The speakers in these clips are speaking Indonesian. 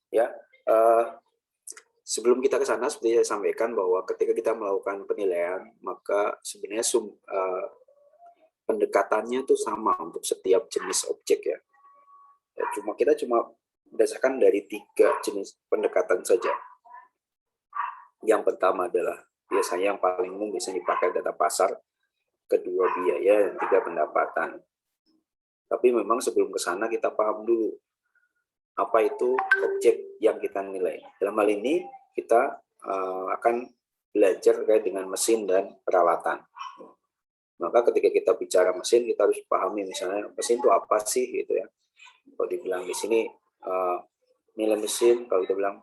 Ya, sebelum kita ke sana, seperti saya sampaikan bahwa ketika kita melakukan penilaian, maka sebenarnya pendekatannya itu sama untuk setiap jenis objek ya. Kita cuma berdasarkan dari 3 jenis pendekatan saja. Yang pertama adalah biasanya yang paling umum biasanya dipakai data pasar, kedua biaya, dan 3 pendapatan. Tapi memang sebelum ke sana kita paham dulu apa itu objek yang kita nilai. Dalam hal ini kita akan belajar terkait dengan mesin dan peralatan. Maka ketika kita bicara mesin, kita harus pahami misalnya mesin itu apa sih gitu ya. Kalau dibilang di sini nilai mesin, kalau kita bilang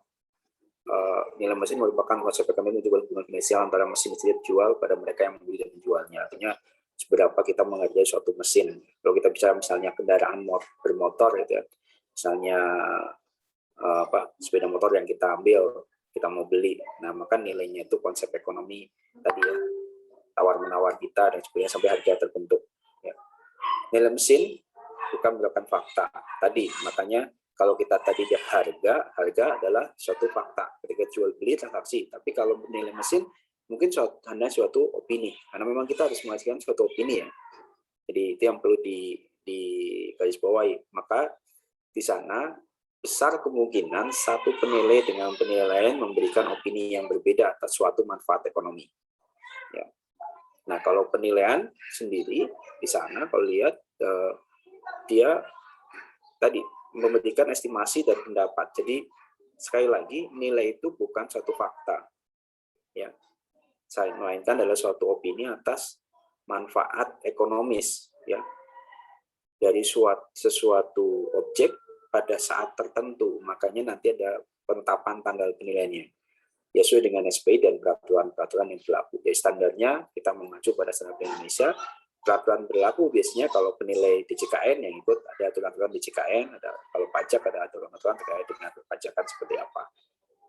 nilai mesin merupakan konsep ekonomi untuk hubungan finansial antara mesin yang dijual pada mereka yang membeli dan menjualnya. Artinya seberapa kita menghargai suatu mesin. Kalau kita bicara misalnya kendaraan bermotor gitu ya, misalnya sepeda motor yang kita ambil, kita mau beli, nah maka nilainya itu konsep ekonomi tadi ya, tawar-menawar kita dan sebagainya sampai harga terbentuk. Ya. Nilai mesin bukan merupakan fakta tadi, makanya kalau kita tadi harga adalah suatu fakta ketika jual beli transaksi. Tapi kalau nilai mesin mungkin hanya suatu opini, karena memang kita harus menghasilkan suatu opini ya. Jadi itu yang perlu di garis bawahi. Maka di sana besar kemungkinan satu penilai dengan penilaian memberikan opini yang berbeda atas suatu manfaat ekonomi. Ya. Nah, kalau penilaian sendiri di sana, kalau lihat dia tadi memberikan estimasi dan pendapat. Jadi sekali lagi nilai itu bukan suatu fakta, ya, melainkan adalah suatu opini atas manfaat ekonomis, ya, dari sesuatu objek pada saat tertentu. Makanya nanti ada penetapan tanggal penilaiannya ya, sesuai dengan SPI dan peraturan yang berlaku. Jadi standarnya kita mengacu pada standar Indonesia. Peraturan berlaku biasanya kalau penilai DJKN yang ikut ada aturan-aturan DJKN, ada kalau pajak ada aturan-aturan terkait dengan perpajakan seperti apa.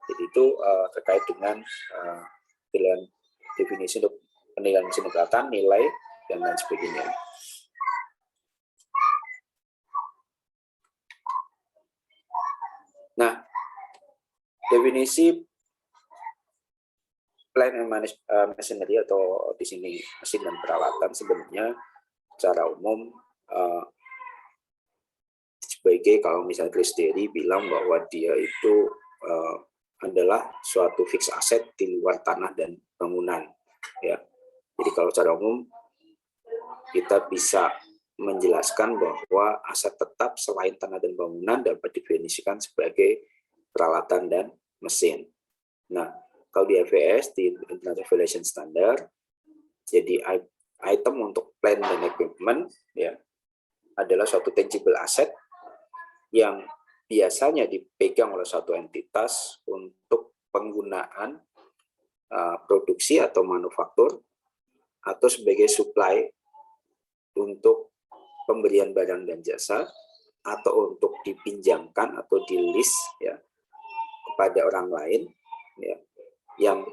Jadi itu terkait dengan pilihan definisi untuk penilaian mesin peralatan, nilai dan lain sebagainya. Nah, definisi plant and machinery atau di sini mesin dan peralatan sebenarnya secara umum sebagai kalau misalnya Chris Derry bilang bahwa dia itu adalah suatu fixed asset di luar tanah dan bangunan ya. Jadi kalau secara umum kita bisa menjelaskan bahwa aset tetap selain tanah dan bangunan dapat didefinisikan sebagai peralatan dan mesin. Nah, kalau di IVS, di International Valuation Standard, jadi item untuk plant dan equipment ya adalah suatu tangible asset yang biasanya dipegang oleh suatu entitas untuk penggunaan produksi atau manufaktur atau sebagai supply untuk pemberian barang dan jasa atau untuk dipinjamkan atau di-lease ya kepada orang lain ya, yang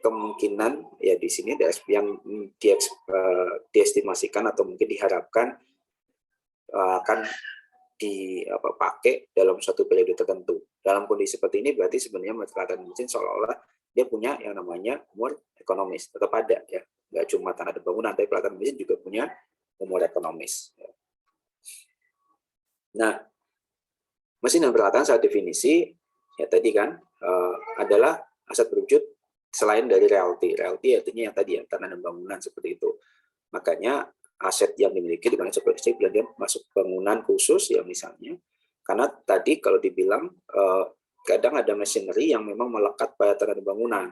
kemungkinan ya di sini yang diestimasikan atau mungkin diharapkan akan dipakai dalam suatu periode tertentu. Dalam kondisi seperti ini berarti sebenarnya peralatan mesin seolah-olah dia punya yang namanya umur ekonomis, tetap ada ya, nggak cuma tanah dan bangunan, tapi peralatan mesin juga punya umur ekonomis. Nah, mesin dan peralatan secara definisi ya tadi kan adalah aset berwujud selain dari realty. Realty artinya yang tadi ya tanah dan bangunan seperti itu. Makanya aset yang dimiliki di mana seperti dia masuk bangunan khusus ya misalnya. Karena tadi kalau dibilang kadang ada machinery yang memang melekat pada tanah dan bangunan.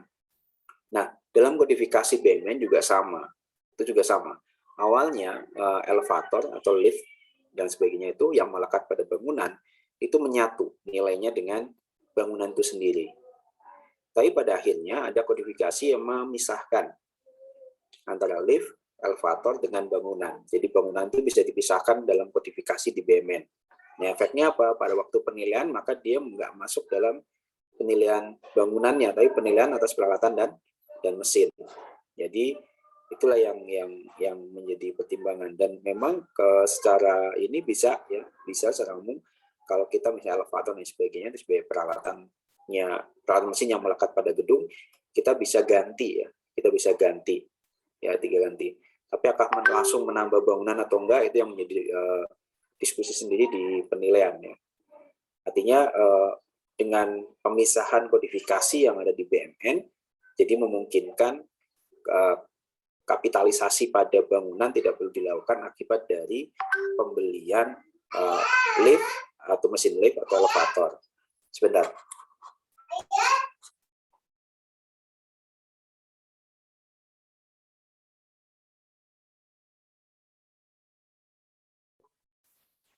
Nah, dalam kodifikasi BMN juga sama. Itu juga sama. Awalnya elevator atau lift dan sebagainya itu yang melekat pada bangunan itu menyatu nilainya dengan bangunan itu sendiri. Tapi pada akhirnya ada kodifikasi yang memisahkan antara lift, elevator dengan bangunan. Jadi bangunan itu bisa dipisahkan dalam kodifikasi di BMN. Nah, efeknya apa? Pada waktu penilaian maka dia nggak masuk dalam penilaian bangunannya, tapi penilaian atas peralatan dan mesin. Jadi itulah yang menjadi pertimbangan. Dan memang secara ini bisa secara umum kalau kita misalnya elevator dan sebagainya itu sebagai peralatan mesin yang melekat pada gedung, kita bisa ganti ganti. Tapi apakah langsung menambah bangunan atau enggak itu yang menjadi diskusi sendiri di penilaian ya. Artinya dengan pemisahan kodifikasi yang ada di BMN, jadi memungkinkan kapitalisasi pada bangunan tidak perlu dilakukan akibat dari pembelian lift atau mesin lift atau elevator. Sebentar.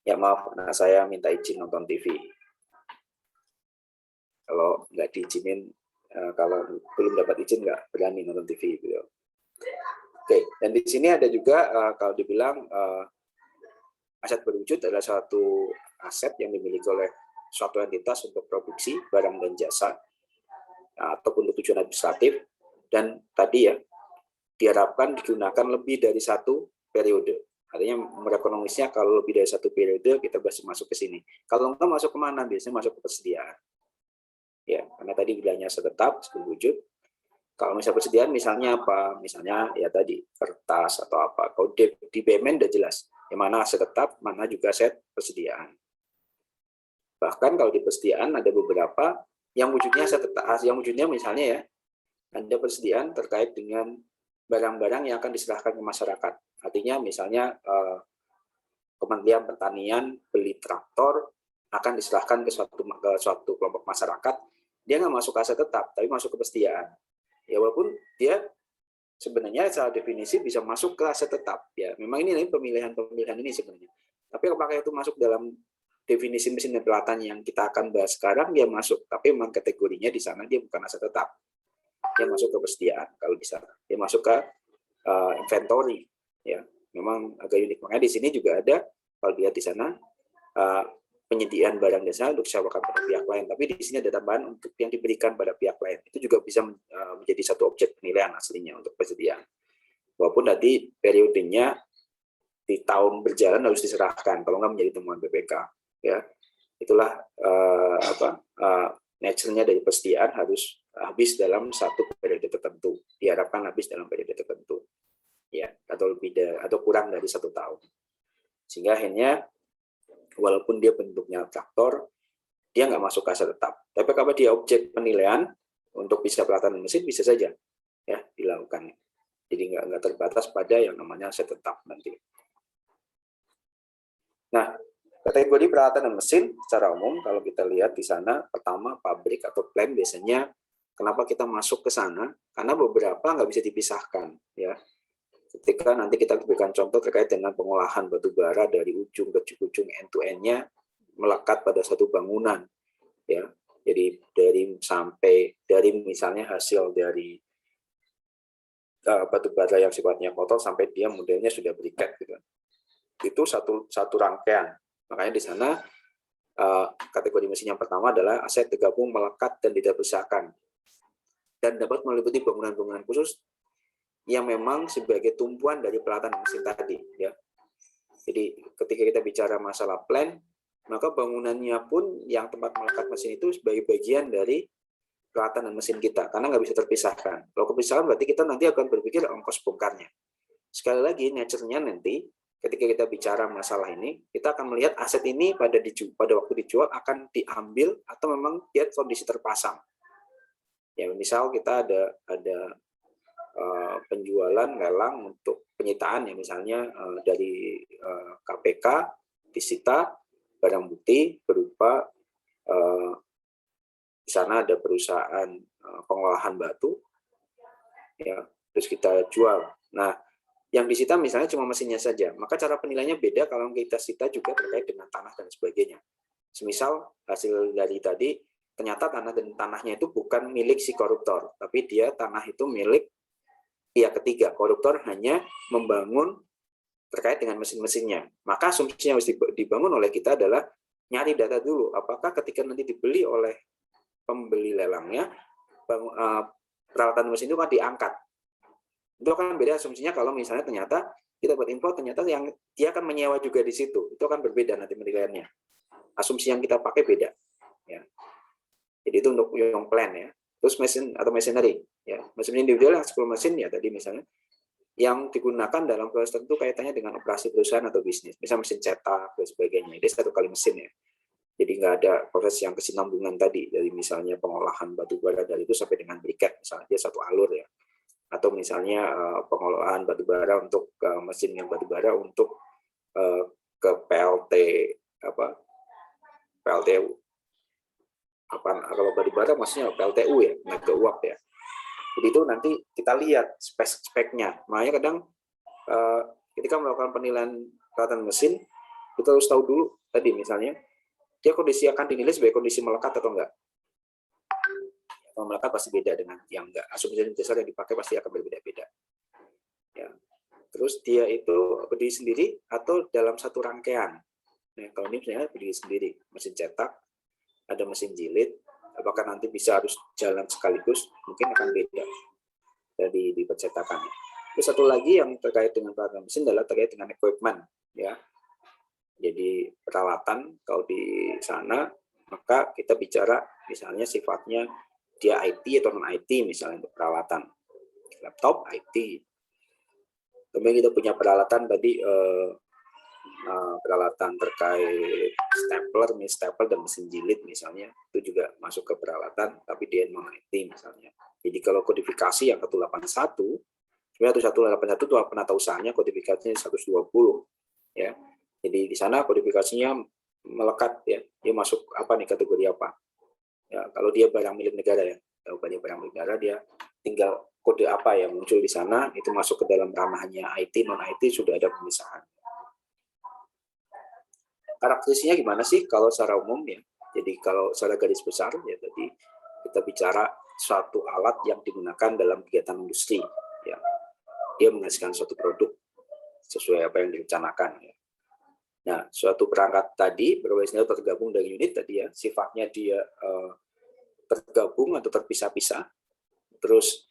Ya maaf, karena saya minta izin nonton TV. Kalau nggak diizinin, kalau belum dapat izin nggak berani nonton TV gitu. Oke, dan di sini ada juga kalau dibilang aset berwujud adalah suatu aset yang dimiliki oleh suatu entitas untuk produksi barang dan jasa ataupun untuk tujuan administratif, dan tadi ya diharapkan digunakan lebih dari satu periode. Artinya merekonomisnya kalau lebih dari satu periode kita bisa masuk ke sini. Kalau enggak masuk kemana? Biasanya masuk ke persediaan. Ya, karena tadi bilangnya aset tetap berwujud. Kalau misalnya persediaan, misalnya apa? Misalnya ya tadi kertas atau apa. Kalau di BMN udah jelas, yang mana aset tetap, mana juga aset persediaan. Bahkan kalau di persediaan ada beberapa yang wujudnya aset tetap, yang wujudnya misalnya ya ada persediaan terkait dengan barang-barang yang akan diserahkan ke masyarakat. Artinya misalnya Kementerian Pertanian beli traktor akan diserahkan ke suatu kelompok masyarakat, dia nggak masuk ke aset tetap, tapi masuk ke persediaan. Ya walaupun dia sebenarnya secara definisi bisa masuk ke aset tetap. Ya memang ini pemilihan ini sebenarnya. Tapi apakah itu masuk dalam definisi mesin dan peralatan yang kita akan bahas sekarang, dia masuk. Tapi memang kategorinya di sana dia bukan aset tetap. Dia masuk ke persediaan kalau di sana. Dia masuk ke inventory. Ya, memang agak unik. Makanya di sini juga ada, kalau lihat di sana, penyediaan barang jasa untuk disewakan pada pihak lain. Tapi di sini ada tambahan untuk yang diberikan pada pihak lain. Itu juga bisa menjadi satu objek penilaian aslinya untuk persediaan. Walaupun nanti periodenya di tahun berjalan harus diserahkan, kalau nggak menjadi temuan BPK. Ya, itulah nature-nya dari persediaan harus habis dalam satu periode tertentu. Diharapkan habis dalam periode tertentu. Ya, atau kurang dari 1 tahun. Sehingga akhirnya walaupun dia bentuknya traktor, dia nggak masuk ke aset tetap. Tapi kalau dia objek penilaian untuk bisa peralatan mesin, bisa saja ya dilakukan. Jadi nggak terbatas pada yang namanya aset tetap nanti. Nah, kategori peralatan dan mesin secara umum kalau kita lihat di sana, pertama pabrik atau plant biasanya kenapa kita masuk ke sana? Karena beberapa nggak bisa dipisahkan ya. Ketika nanti kita berikan contoh terkait dengan pengolahan batu bara dari ujung ke ujung end to end-nya melekat pada satu bangunan ya. Jadi dari misalnya hasil dari batu bara yang sifatnya kotor sampai dia modelnya sudah berikat gitu. Itu satu rangkaian. Makanya di sana kategori mesin yang pertama adalah aset tergabung melekat dan tidak terpisahkan dan dapat meliputi bangunan-bangunan khusus yang memang sebagai tumpuan dari peralatan mesin tadi ya. Jadi ketika kita bicara masalah plan, maka bangunannya pun yang tempat melekat mesin itu sebagai bagian dari peralatan dan mesin kita karena nggak bisa terpisahkan. Kalau kepisahkan berarti kita nanti akan berpikir ongkos bongkarnya. Sekali lagi nature-nya nanti ketika kita bicara masalah ini, kita akan melihat aset ini pada waktu dijual akan diambil atau memang dia kondisi terpasang. Ya misal kita ada penjualan lelang untuk penyitaan ya misalnya dari KPK disita barang bukti berupa di sana ada perusahaan pengolahan batu ya terus kita jual. Nah yang disita misalnya cuma mesinnya saja, maka cara penilaiannya beda kalau kita sita juga terkait dengan tanah dan sebagainya. Semisal hasil dari tadi ternyata tanahnya itu bukan milik si koruptor, tapi dia tanah itu milik pihak ketiga. Koruptor hanya membangun terkait dengan mesin-mesinnya. Maka asumsi yang harus dibangun oleh kita adalah nyari data dulu. Apakah ketika nanti dibeli oleh pembeli lelangnya, peralatan mesin itu kan diangkat. Itu akan beda asumsinya kalau misalnya ternyata kita buat info, ternyata yang dia akan menyewa juga di situ. Itu akan berbeda nanti penilaiannya. Asumsi yang kita pakai beda. Ya. Jadi itu untuk yang plan ya. Terus mesin atau machinery. Ya. Mesin individual yang 10 mesin ya tadi misalnya, yang digunakan dalam proses tertentu kaitannya dengan operasi perusahaan atau bisnis. Misalnya mesin cetak dan sebagainya. Ini 1 kali mesin ya. Jadi nggak ada proses yang kesinambungan tadi, dari misalnya pengolahan batu bara dari itu sampai dengan briket, misalnya dia 1 alur ya. Atau misalnya pengolahan batu bara untuk mesin yang batu bara untuk ke PLT PLTU. Kalau batu bara maksudnya PLTU ya, tenaga uap ya. Jadi itu nanti kita lihat spek-speknya. Makanya kadang ketika melakukan penilaian peralatan mesin, kita harus tahu dulu tadi misalnya dia kondisi akan dinilai sebagai kondisi melekat atau enggak. Kalau melekat pasti beda dengan yang enggak. Asumsi dasar yang dipakai pasti akan berbeda-beda. Ya. Terus dia itu berdiri sendiri atau dalam satu rangkaian. Nah, kalau ini misalnya berdiri sendiri, mesin cetak, ada mesin jilid, apakah nanti bisa harus jalan sekaligus? Mungkin akan beda dari di percetakan. Terus satu lagi yang terkait dengan peralatan mesin adalah terkait dengan equipment, ya. Jadi peralatan kalau di sana, maka kita bicara misalnya sifatnya dia IT atau non IT misalnya untuk peralatan laptop IT. Kemudian kita punya peralatan tadi peralatan terkait stapler dan mesin jilid misalnya, itu juga masuk ke peralatan tapi dia non IT misalnya. Jadi kalau kodifikasi yang 181, sebenarnya 181 itu penata usahanya, kodifikasinya 120 ya. Jadi di sana kodifikasinya melekat ya, dia masuk apa nih, kategori apa. Ya, kalau dia barang milik negara ya, kalau dia barang milik negara dia tinggal kode apa yang muncul di sana itu masuk ke dalam ranahnya IT non IT, sudah ada pemisahan. Karakteristiknya gimana sih kalau secara umum ya? Jadi kalau secara garis besar ya tadi kita bicara suatu alat yang digunakan dalam kegiatan industri ya. Dia menghasilkan suatu produk sesuai apa yang direncanakan ya. Nah, suatu perangkat tadi berbasis tergabung dari unit tadi ya, sifatnya dia tergabung atau terpisah-pisah. Terus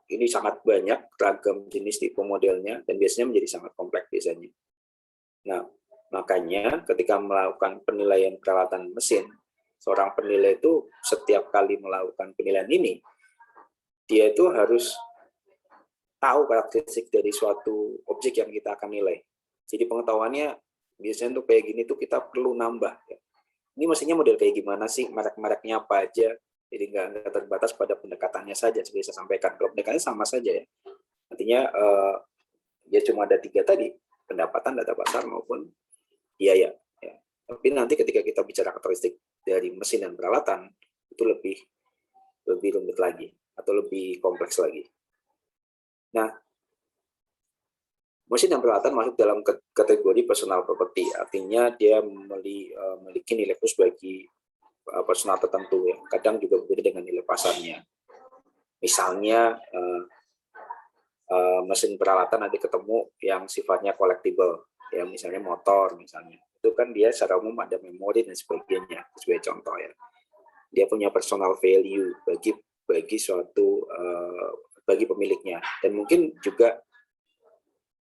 ini sangat banyak ragam jenis tipe modelnya dan biasanya menjadi sangat kompleks biasanya. Nah, makanya ketika melakukan penilaian peralatan mesin, seorang penilai itu setiap kali melakukan penilaian ini, dia itu harus tahu karakteristik dari suatu objek yang kita akan nilai. Jadi pengetahuannya biasanya untuk kayak gini tuh kita perlu nambah. Ya. Ini mestinya model kayak gimana sih, merek-mereknya apa aja. Jadi nggak terbatas pada pendekatannya saja, seperti saya sampaikan. Kalau pendekatannya sama saja ya. Artinya ya cuma ada 3 tadi, pendapatan, data pasar maupun biaya. Ya. Tapi nanti ketika kita bicara karakteristik dari mesin dan peralatan, itu lebih rumit lagi atau lebih kompleks lagi. Nah, mesin dan peralatan masuk dalam kategori personal property, artinya dia memiliki nilai khusus bagi personal tertentu, ya. Kadang juga berbeda dengan nilai pasarnya. Misalnya mesin peralatan nanti ketemu yang sifatnya collectible, ya misalnya motor, misalnya itu kan dia secara umum ada memori dan sebagainya, sebagai contoh ya. Dia punya personal value bagi suatu bagi pemiliknya, dan mungkin juga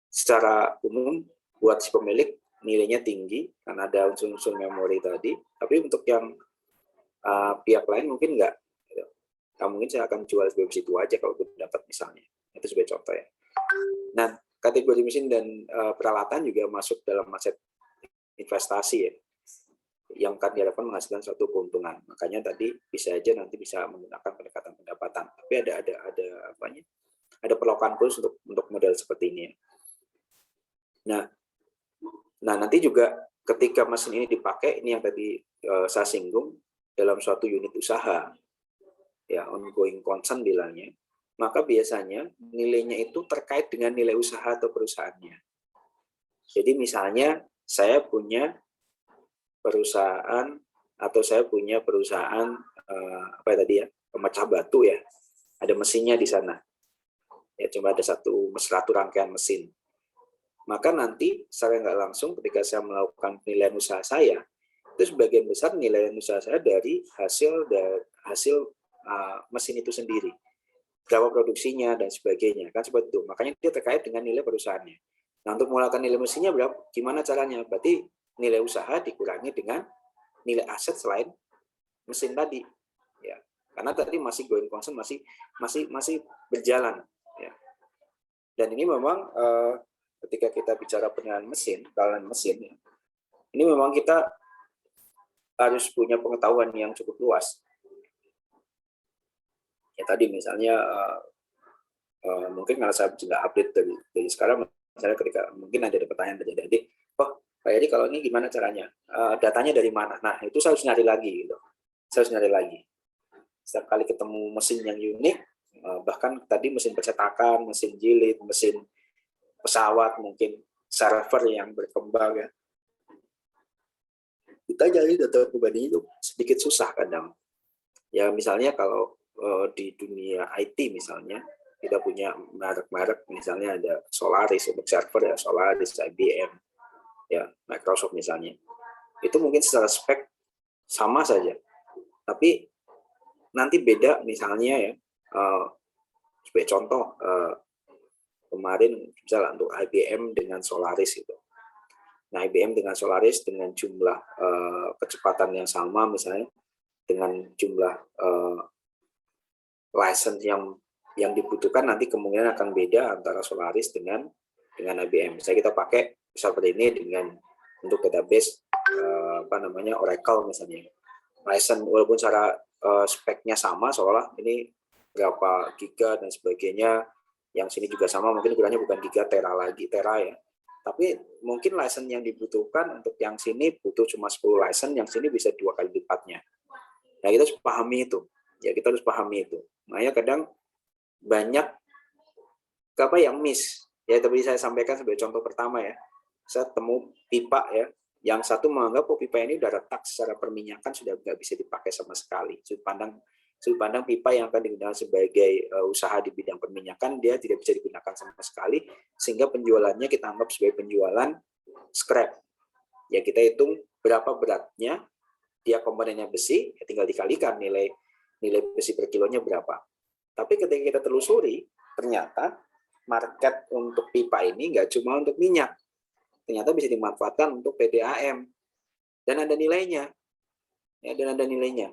secara umum buat si pemilik nilainya tinggi karena ada unsur-unsur memori tadi, tapi untuk yang pihak lain mungkin enggak. Nah, mungkin saya akan jual sebagai situ aja kalau dapat misalnya. Itu sebagai contoh ya. Nah, kategori mesin dan peralatan juga masuk dalam aset investasi ya, yang akan diharapkan menghasilkan suatu keuntungan. Makanya tadi bisa aja nanti bisa menggunakan pendekatan pendapatan. Tapi ada apanya? Ada perlakuan khusus untuk model seperti ini. Nah, nanti juga ketika mesin ini dipakai, ini yang tadi saya singgung, dalam suatu unit usaha, ya ongoing concern bilangnya, maka biasanya nilainya itu terkait dengan nilai usaha atau perusahaannya. Jadi misalnya saya punya perusahaan atau saya punya perusahaan apa tadi ya, pemecah batu ya, ada mesinnya di sana. Ya cuma ada satu rangkaian mesin. Maka nanti secara nggak langsung ketika saya melakukan penilaian usaha saya, itu sebagian besar penilaian usaha saya dari hasil mesin itu sendiri. berapa produksinya dan sebagainya, kan seperti itu. Makanya dia terkait dengan nilai perusahaannya. Nah, untuk mengeluarkan nilai mesinnya berapa? Gimana caranya? Berarti nilai usaha dikurangi dengan nilai aset selain mesin tadi, ya. Karena tadi masih going concern, masih berjalan, ya. Dan ini memang ketika kita bicara pengenalan mesin, ya, ini memang kita harus punya pengetahuan yang cukup luas. Ya tadi misalnya mungkin kalau saya sudah update dari sekarang, misalnya ketika mungkin ada pertanyaan dari adik, oh Pak Edi kalau ini gimana caranya? Datanya dari mana? Nah itu saya harus nyari lagi, gitu. Saya harus nyari lagi. Setiap kali ketemu mesin yang unik, bahkan tadi mesin percetakan, mesin jilid, mesin pesawat, mungkin server yang berkembang, ya. Kita jadi data pribadi itu sedikit susah kadang. Ya misalnya kalau di dunia IT misalnya, kita punya merek-merek, misalnya ada Solaris untuk server, ya Solaris, IBM, ya Microsoft misalnya. Itu mungkin secara spek sama saja, tapi nanti beda misalnya, ya. Sebagai contoh, kemarin misalnya untuk IBM dengan Solaris itu. Nah, IBM dengan Solaris dengan jumlah kecepatan yang sama misalnya, dengan jumlah license yang dibutuhkan nanti kemungkinan akan beda antara Solaris dengan IBM. Misalnya kita pakai server ini dengan untuk database Oracle misalnya. License walaupun secara speknya sama, seolah ini berapa giga dan sebagainya, yang sini juga sama, mungkin ukurannya bukan giga, tera ya. Tapi mungkin license yang dibutuhkan untuk yang sini butuh cuma 10 license, yang sini bisa 2 kali lipatnya. Nah, kita harus pahami itu. Ya, kita harus pahami itu. Makanya kadang banyak yang miss. Ya, tadi saya sampaikan sebagai contoh pertama, ya. Saya temu pipa, ya. Yang satu menganggap pipa ini udah retak secara perminyakan, sudah nggak bisa dipakai sama sekali. Sudut pandang pipa yang akan digunakan sebagai usaha di bidang perminyakan, dia tidak bisa digunakan sama sekali, sehingga penjualannya kita anggap sebagai penjualan scrap. Ya, kita hitung berapa beratnya, dia komponennya besi, ya tinggal dikalikan nilai besi per kilonya berapa. Tapi ketika kita telusuri, ternyata market untuk pipa ini nggak cuma untuk minyak, ternyata bisa dimanfaatkan untuk PDAM, dan ada nilainya, ya,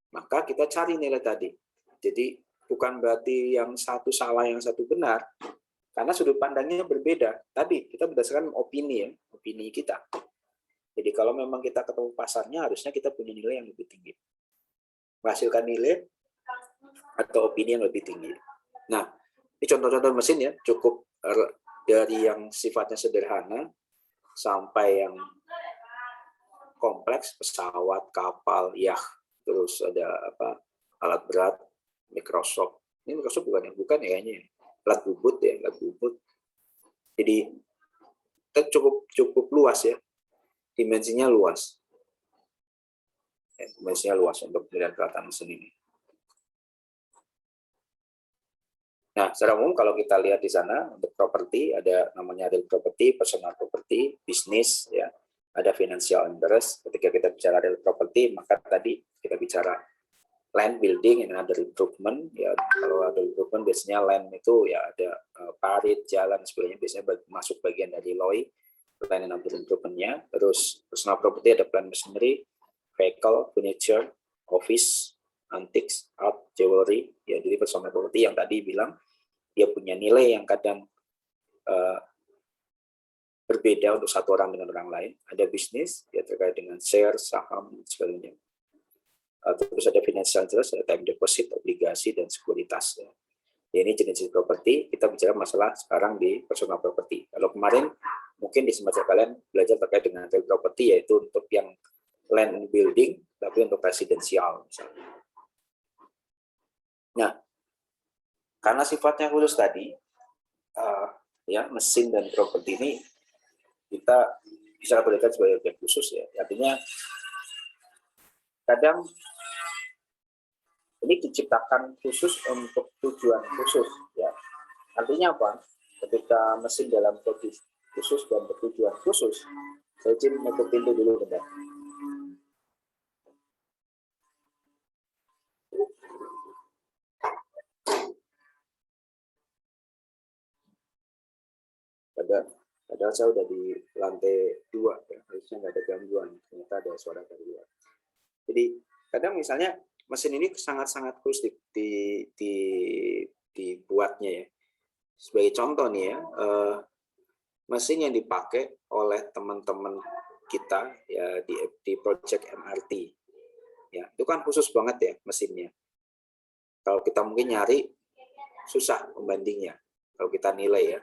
Maka kita cari nilai tadi. Jadi bukan berarti yang satu salah, yang satu benar, karena sudut pandangnya berbeda. Tadi kita berdasarkan opini, ya, opini kita. Jadi kalau memang kita ketemu pasarnya, harusnya kita punya nilai yang lebih tinggi, menghasilkan nilai atau opini yang lebih tinggi. Nah, ini contoh-contoh mesin, ya, cukup dari yang sifatnya sederhana sampai yang kompleks, pesawat, kapal, terus ada alat berat, Microsoft. Ini Microsoft bukan kayaknya, alat bubut, ya, alat bubut. Jadi kita cukup luas, ya, dimensinya luas. Ya, dimensinya luas untuk melihat peralatan mesin ini. Nah, secara umum kalau kita lihat di sana untuk properti ada namanya real property, personal property, bisnis, ya, ada financial interest. Ketika kita bicara real property, maka tadi kita bicara land, building, and other improvement. Ya, kalau ada improvement biasanya land itu ya ada parit, jalan, sebagainya, biasanya masuk bagian dari LOI, land and other improvement-nya. Terus personal property ada plant machinery, vehicle, furniture, office, antiques, art, jewelry. Ya, jadi personal property yang tadi bilang dia punya nilai yang kadang berbeda untuk satu orang dengan orang lain. Ada bisnis, ya terkait dengan share, saham, dan sebagainya. Terus ada financial interest, ada time deposit, obligasi, dan sekuritas. Ya, ini jenis properti. Kita bicara masalah sekarang di personal property. Kalau kemarin mungkin di semester kalian belajar terkait dengan real property, yaitu untuk yang land and building, tapi untuk residensial misalnya. Nah, karena sifatnya khusus tadi, ya mesin dan properti ini kita bisa berikan sebagai objek khusus, ya. Artinya kadang ini diciptakan khusus untuk tujuan khusus, ya. Artinya apa? Ketika mesin dalam kondisi khusus dan bertujuan khusus, saya izin menutup pintu dulu, bentar. padahal saya udah di lantai 2 ya, harusnya nggak ada gangguan, ternyata ada suara dari luar. Jadi kadang misalnya mesin ini sangat-sangat khusus dibuatnya ya. Sebagai contoh nih ya, mesin yang dipakai oleh teman-teman kita ya di project MRT ya, itu kan khusus banget ya mesinnya. Kalau kita mungkin nyari susah pembandingnya kalau kita nilai ya.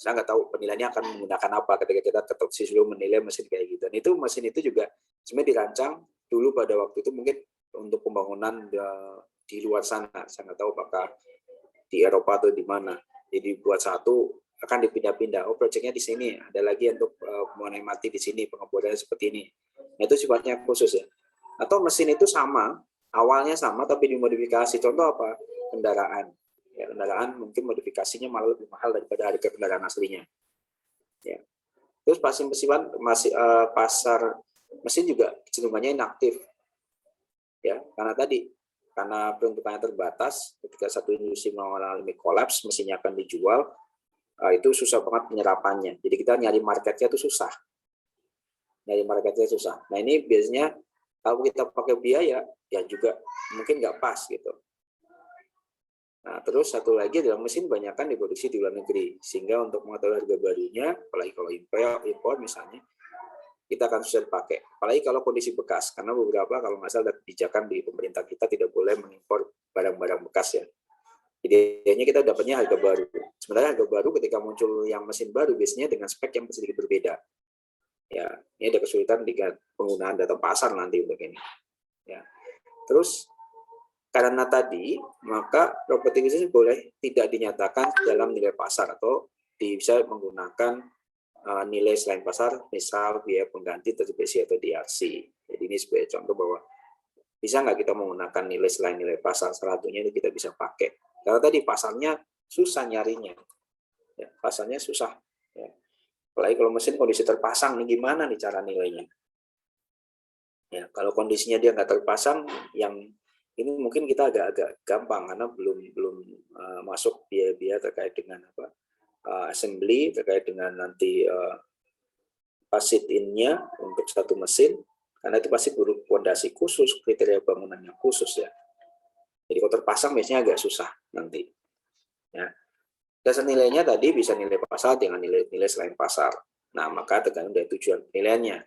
Saya nggak tahu penilaiannya akan menggunakan apa ketika kita tetap siswa menilai mesin kayak gitu. Dan itu mesin itu juga sebenarnya dirancang dulu pada waktu itu mungkin untuk pembangunan di luar sana. Saya nggak tahu apakah di Eropa atau di mana. Jadi buat satu akan dipindah-pindah. Oh, proyeknya di sini. Ada lagi untuk pembangunan MRT di sini, pengeborannya seperti ini. Nah, itu sifatnya khusus ya. Atau mesin itu sama, awalnya sama tapi dimodifikasi. Contoh apa? Kendaraan. Ya, kendaraan mungkin modifikasinya malah lebih mahal daripada harga kendaraan aslinya. Ya. Terus pasar mesin juga cenderungannya inaktif. Ya, karena peruntukannya terbatas, ketika satu industri mengalami kolaps, mesinnya akan dijual, itu susah banget penyerapannya. Jadi kita nyari marketnya itu susah. Nah ini biasanya kalau kita pakai biaya, ya juga mungkin nggak pas gitu. Nah, terus satu lagi adalah mesin banyak kan diproduksi di luar negeri, sehingga untuk mengetahui harga barunya, apalagi kalau impor misalnya, kita akan susah dipakai. Apalagi kalau kondisi bekas, karena beberapa kalau nggak salah ada kebijakan di pemerintah kita tidak boleh mengimpor barang-barang bekas ya. Jadi hanya kita dapatnya harga baru. Sebenarnya harga baru ketika muncul yang mesin baru biasanya dengan spek yang sedikit berbeda. Ya, ini ada kesulitan dengan penggunaan data pasar nanti untuk ini. Ya. Terus karena tadi, maka properti bisnis boleh tidak dinyatakan dalam nilai pasar atau bisa menggunakan nilai selain pasar, misal biaya pengganti TBC atau DRC. Jadi ini sebagai contoh bahwa bisa nggak kita menggunakan nilai selain nilai pasar, salah satunya ini kita bisa pakai. Karena tadi pasarnya susah nyarinya, ya, pasarnya susah. Ya. Apalagi kalau mesin kondisi terpasang, nih gimana nih cara nilainya? Ya, kalau kondisinya dia nggak terpasang, yang ini mungkin kita agak gampang karena belum masuk biaya-biaya terkait dengan apa assembly, terkait dengan nanti pasit in-nya untuk satu mesin, karena itu pasti butuh fondasi khusus, kriteria bangunannya khusus ya. Jadi kalau terpasang biasanya agak susah nanti. Ya. Dasar nilainya tadi bisa nilai pasar dengan nilai selain pasar. Nah maka tergantung dari tujuan penilaiannya.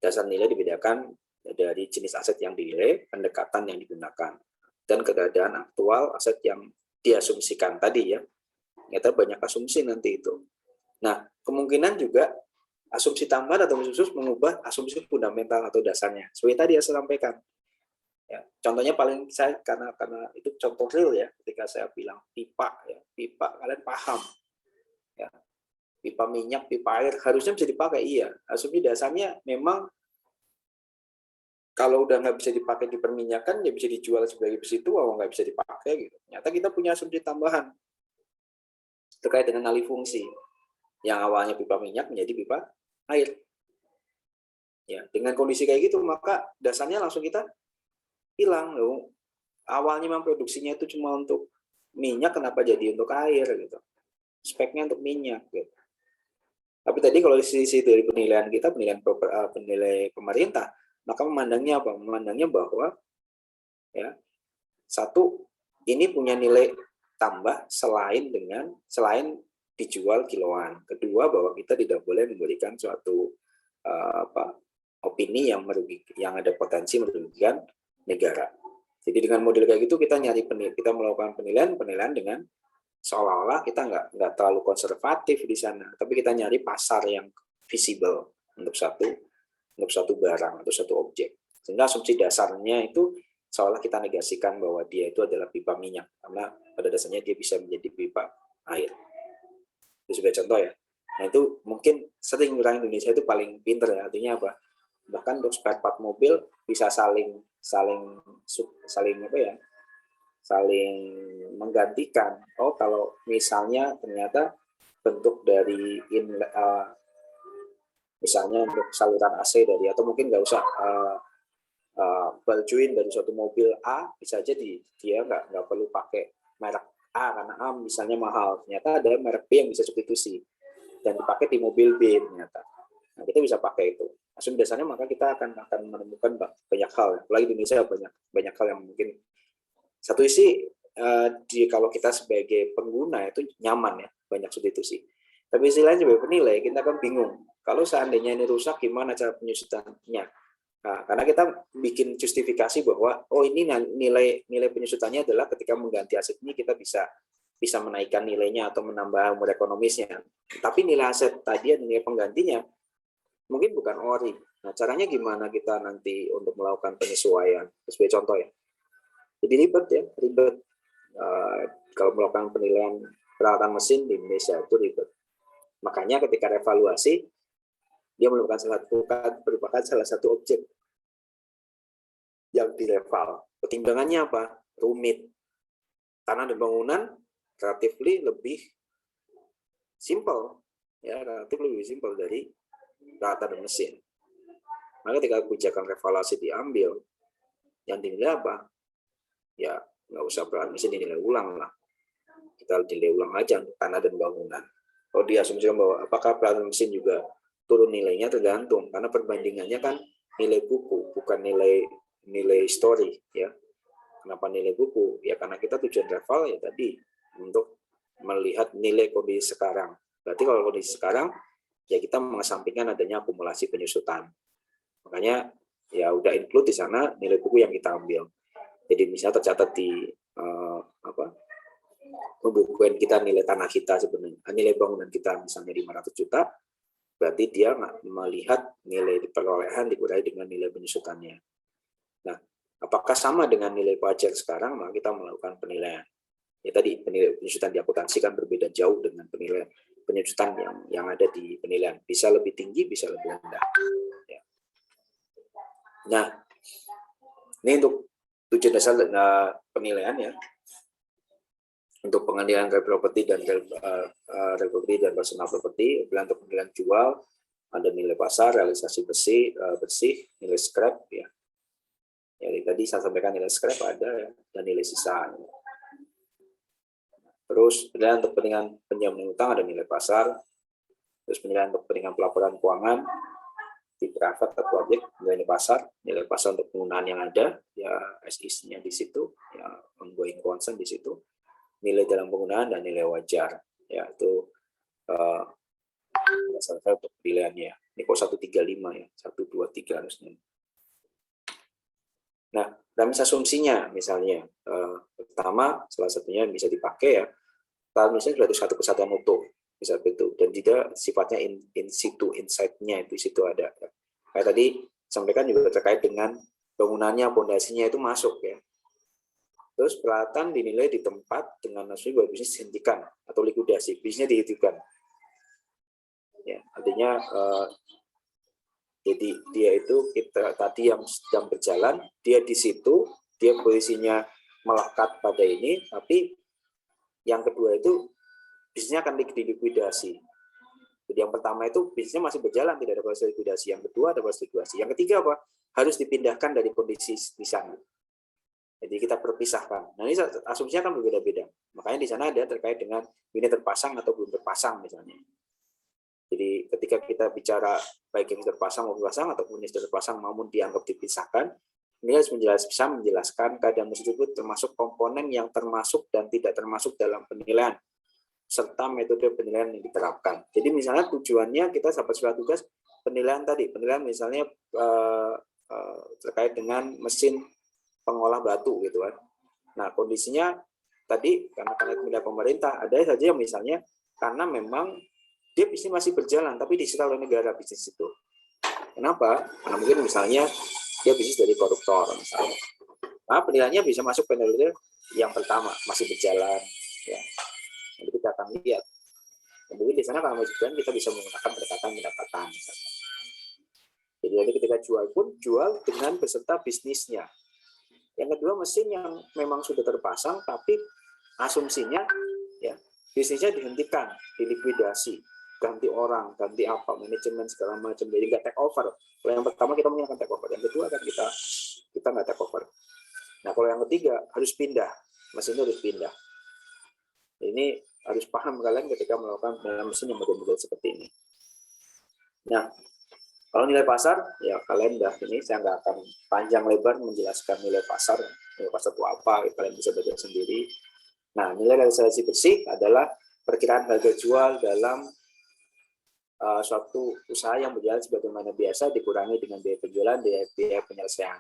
Dasar nilai dibedakan dari jenis aset yang dinilai, pendekatan yang digunakan, dan keadaan aktual aset yang diasumsikan tadi ya. Ternyata banyak asumsi nanti itu. Nah, kemungkinan juga asumsi tambahan atau khusus mengubah asumsi fundamental atau dasarnya. Seperti tadi yang saya sampaikan. Ya, contohnya paling saya karena itu contoh real ya, ketika saya bilang pipa ya, pipa kalian paham. Ya. Pipa minyak, pipa air harusnya bisa dipakai, iya. Asumsi dasarnya memang kalau udah nggak bisa dipakai di perminyakan, ya bisa dijual sebagai besi tua, nggak bisa dipakai gitu. Ternyata kita punya asumsi tambahan terkait dengan alih fungsi, yang awalnya pipa minyak menjadi pipa air. Ya, dengan kondisi kayak gitu, maka dasarnya langsung kita hilang loh. Awalnya memang produksinya itu cuma untuk minyak, kenapa jadi untuk air gitu? Speknya untuk minyak gitu. Tapi tadi kalau di sisi dari penilaian kita, penilai pemerintah, maka memandangnya apa? Memandangnya bahwa ya satu ini punya nilai tambah selain dijual kiloan. Kedua bahwa kita tidak boleh memberikan suatu opini yang ada potensi merugikan negara. Jadi dengan model kayak gitu kita melakukan penilaian dengan seolah-olah kita nggak terlalu konservatif di sana, tapi kita nyari pasar yang visible untuk satu barang atau satu objek. Sehingga asumsi dasarnya itu seolah kita negasikan bahwa dia itu adalah pipa minyak, karena pada dasarnya dia bisa menjadi pipa air. Itu sebagai contoh ya. Nah itu mungkin sering orang Indonesia itu paling pinter ya, artinya apa? Bahkan untuk spare part mobil bisa saling menggantikan. Oh kalau misalnya ternyata bentuk dari misalnya untuk saluran AC dari, atau mungkin nggak usah ball joint dari suatu mobil A, bisa aja dia nggak perlu pakai merek A karena A misalnya mahal, ternyata ada merek B yang bisa substitusi dan dipakai di mobil B ternyata. Nah, kita bisa pakai itu. Asumsi dasarnya maka kita akan menemukan banyak hal. Apalagi di Indonesia banyak hal yang mungkin satu isi kalau kita sebagai pengguna itu nyaman ya, banyak substitusi. Tapi sisi lain sebagai penilai kita kan bingung. Kalau seandainya ini rusak, gimana cara penyusutannya? Nah, karena kita bikin justifikasi bahwa oh ini nilai penyusutannya adalah ketika mengganti aset ini kita bisa menaikkan nilainya atau menambah umur ekonomisnya. Tapi nilai aset tadi nilai penggantinya mungkin bukan ori. Nah, caranya gimana kita nanti untuk melakukan penyesuaian? Sebagai contoh ya. Jadi ribet ya, ribet. Kalau melakukan penilaian peralatan mesin di Indonesia itu ribet. Makanya ketika revaluasi, dia merupakan salah satu objek yang direval. Pertimbangannya apa? Rumit. Tanah dan bangunan relatively lebih simple, ya relatif lebih simple dari peralatan dan mesin. Maka ketika kebijakan revaluasi diambil, yang dinilai apa? Ya nggak usah peralatan mesin dinilai ulang lah. Kita nilai ulang aja tanah dan bangunan. Kalau diasumsikan bahwa apakah peralatan mesin juga turun nilainya tergantung, karena perbandingannya kan nilai buku, bukan nilai story ya. Kenapa nilai buku? Ya karena kita tujuan reval ya tadi untuk melihat nilai kondisi sekarang. Berarti kalau kondisi sekarang ya kita mengesampingkan adanya akumulasi penyusutan. Makanya ya udah include di sana nilai buku yang kita ambil. Jadi misalnya tercatat di pembukuan kita nilai tanah kita sebenarnya, nilai bangunan kita misalnya 500 juta, berarti dia melihat nilai perolehan dikurangi dengan nilai penyusutannya. Nah, apakah sama dengan nilai pajak sekarang? Maka kita melakukan penilaian. Ya tadi penyusutan di akuntansi kan berbeda jauh dengan penilaian penyusutan yang ada di penilaian. Bisa lebih tinggi, bisa lebih rendah. Ya. Nah, ini untuk tujuan dasar penilaian ya. Untuk penilaian real property dan real property dan personal property, untuk penilaian jual ada nilai pasar, realisasi bersih, nilai scrap ya. Ya tadi saya sampaikan nilai scrap ada ya, dan nilai sisa. Terus penilaian untuk penjamin utang ada nilai pasar. Terus penilaian untuk pelaporan keuangan di private atau objek nilai pasar untuk penggunaan yang ada ya SIS-nya di situ, ya ongoing concern di situ. Nilai dalam penggunaan dan nilai wajar ya itu salah satu penilaiannya. Ini kok 135 ya, 123 harusnya. Nah, dalam asumsinya misalnya pertama salah satunya bisa dipakai ya kalau misalnya sudah satu kesatuan utuh bisa begitu dan tidak sifatnya in situ insight-nya itu di situ ada. Kayak tadi sampaikan juga terkait dengan bangunannya, pondasinya itu masuk ya. Terus peralatan dinilai di tempat dengan asumsi bahwa bisnis dihentikan atau likuidasi, bisnisnya dihentikan. Ya, artinya jadi dia itu kita tadi yang sedang berjalan, dia di situ, dia posisinya melekat pada ini, tapi yang kedua itu bisnisnya akan dilikuidasi. Jadi yang pertama itu bisnisnya masih berjalan, tidak ada proses likuidasi. Yang kedua ada proses likuidasi. Yang ketiga apa? Harus dipindahkan dari kondisi di sana. Jadi kita perpisahkan. Nah ini asumsinya kan berbeda-beda. Makanya di sana ada terkait dengan ini terpasang atau belum terpasang misalnya. Jadi ketika kita bicara baik yang terpasang maupun terpasang ataupun yang sudah terpasang namun dianggap dipisahkan, ini harus bisa menjelaskan keadaan tersebut termasuk komponen yang termasuk dan tidak termasuk dalam penilaian serta metode penilaian yang diterapkan. Jadi misalnya tujuannya kita dapat surat tugas penilaian tadi, penilaian misalnya terkait dengan mesin pengolah batu gitu kan. Nah kondisinya tadi karena penilaian pemerintah ada saja yang misalnya karena memang dia bisnis masih berjalan tapi disita oleh negara bisnis itu. Kenapa? Karena mungkin misalnya dia bisnis dari koruptor misalnya. Nah penilaiannya bisa masuk penilaian yang pertama masih berjalan. Ya. Nanti kita akan lihat. Mungkin di sana kalau masih kita bisa menggunakan pendekatan misalnya. Jadi ketika jual pun jual dengan beserta bisnisnya. Yang kedua mesin yang memang sudah terpasang tapi asumsinya ya bisnisnya dihentikan, dilikuidasi, ganti orang, ganti apa, manajemen segala macam. Jadi nggak take over. Kalau yang pertama kita menggunakan take over, yang kedua kan kita nggak take over. Nah kalau yang ketiga harus pindah, mesinnya harus pindah. Ini harus paham kalian ketika melakukan penilaian mesin yang model-model seperti ini. Nah, kalau nilai pasar, ya kalian udah ini, saya nggak akan panjang lebar menjelaskan nilai pasar. Nilai pasar itu apa, kalian bisa baca sendiri. Nah, nilai realisasi bersih adalah perkiraan harga jual dalam suatu usaha yang berjalan sebagaimana biasa dikurangi dengan biaya penjualan, biaya penyelesaian.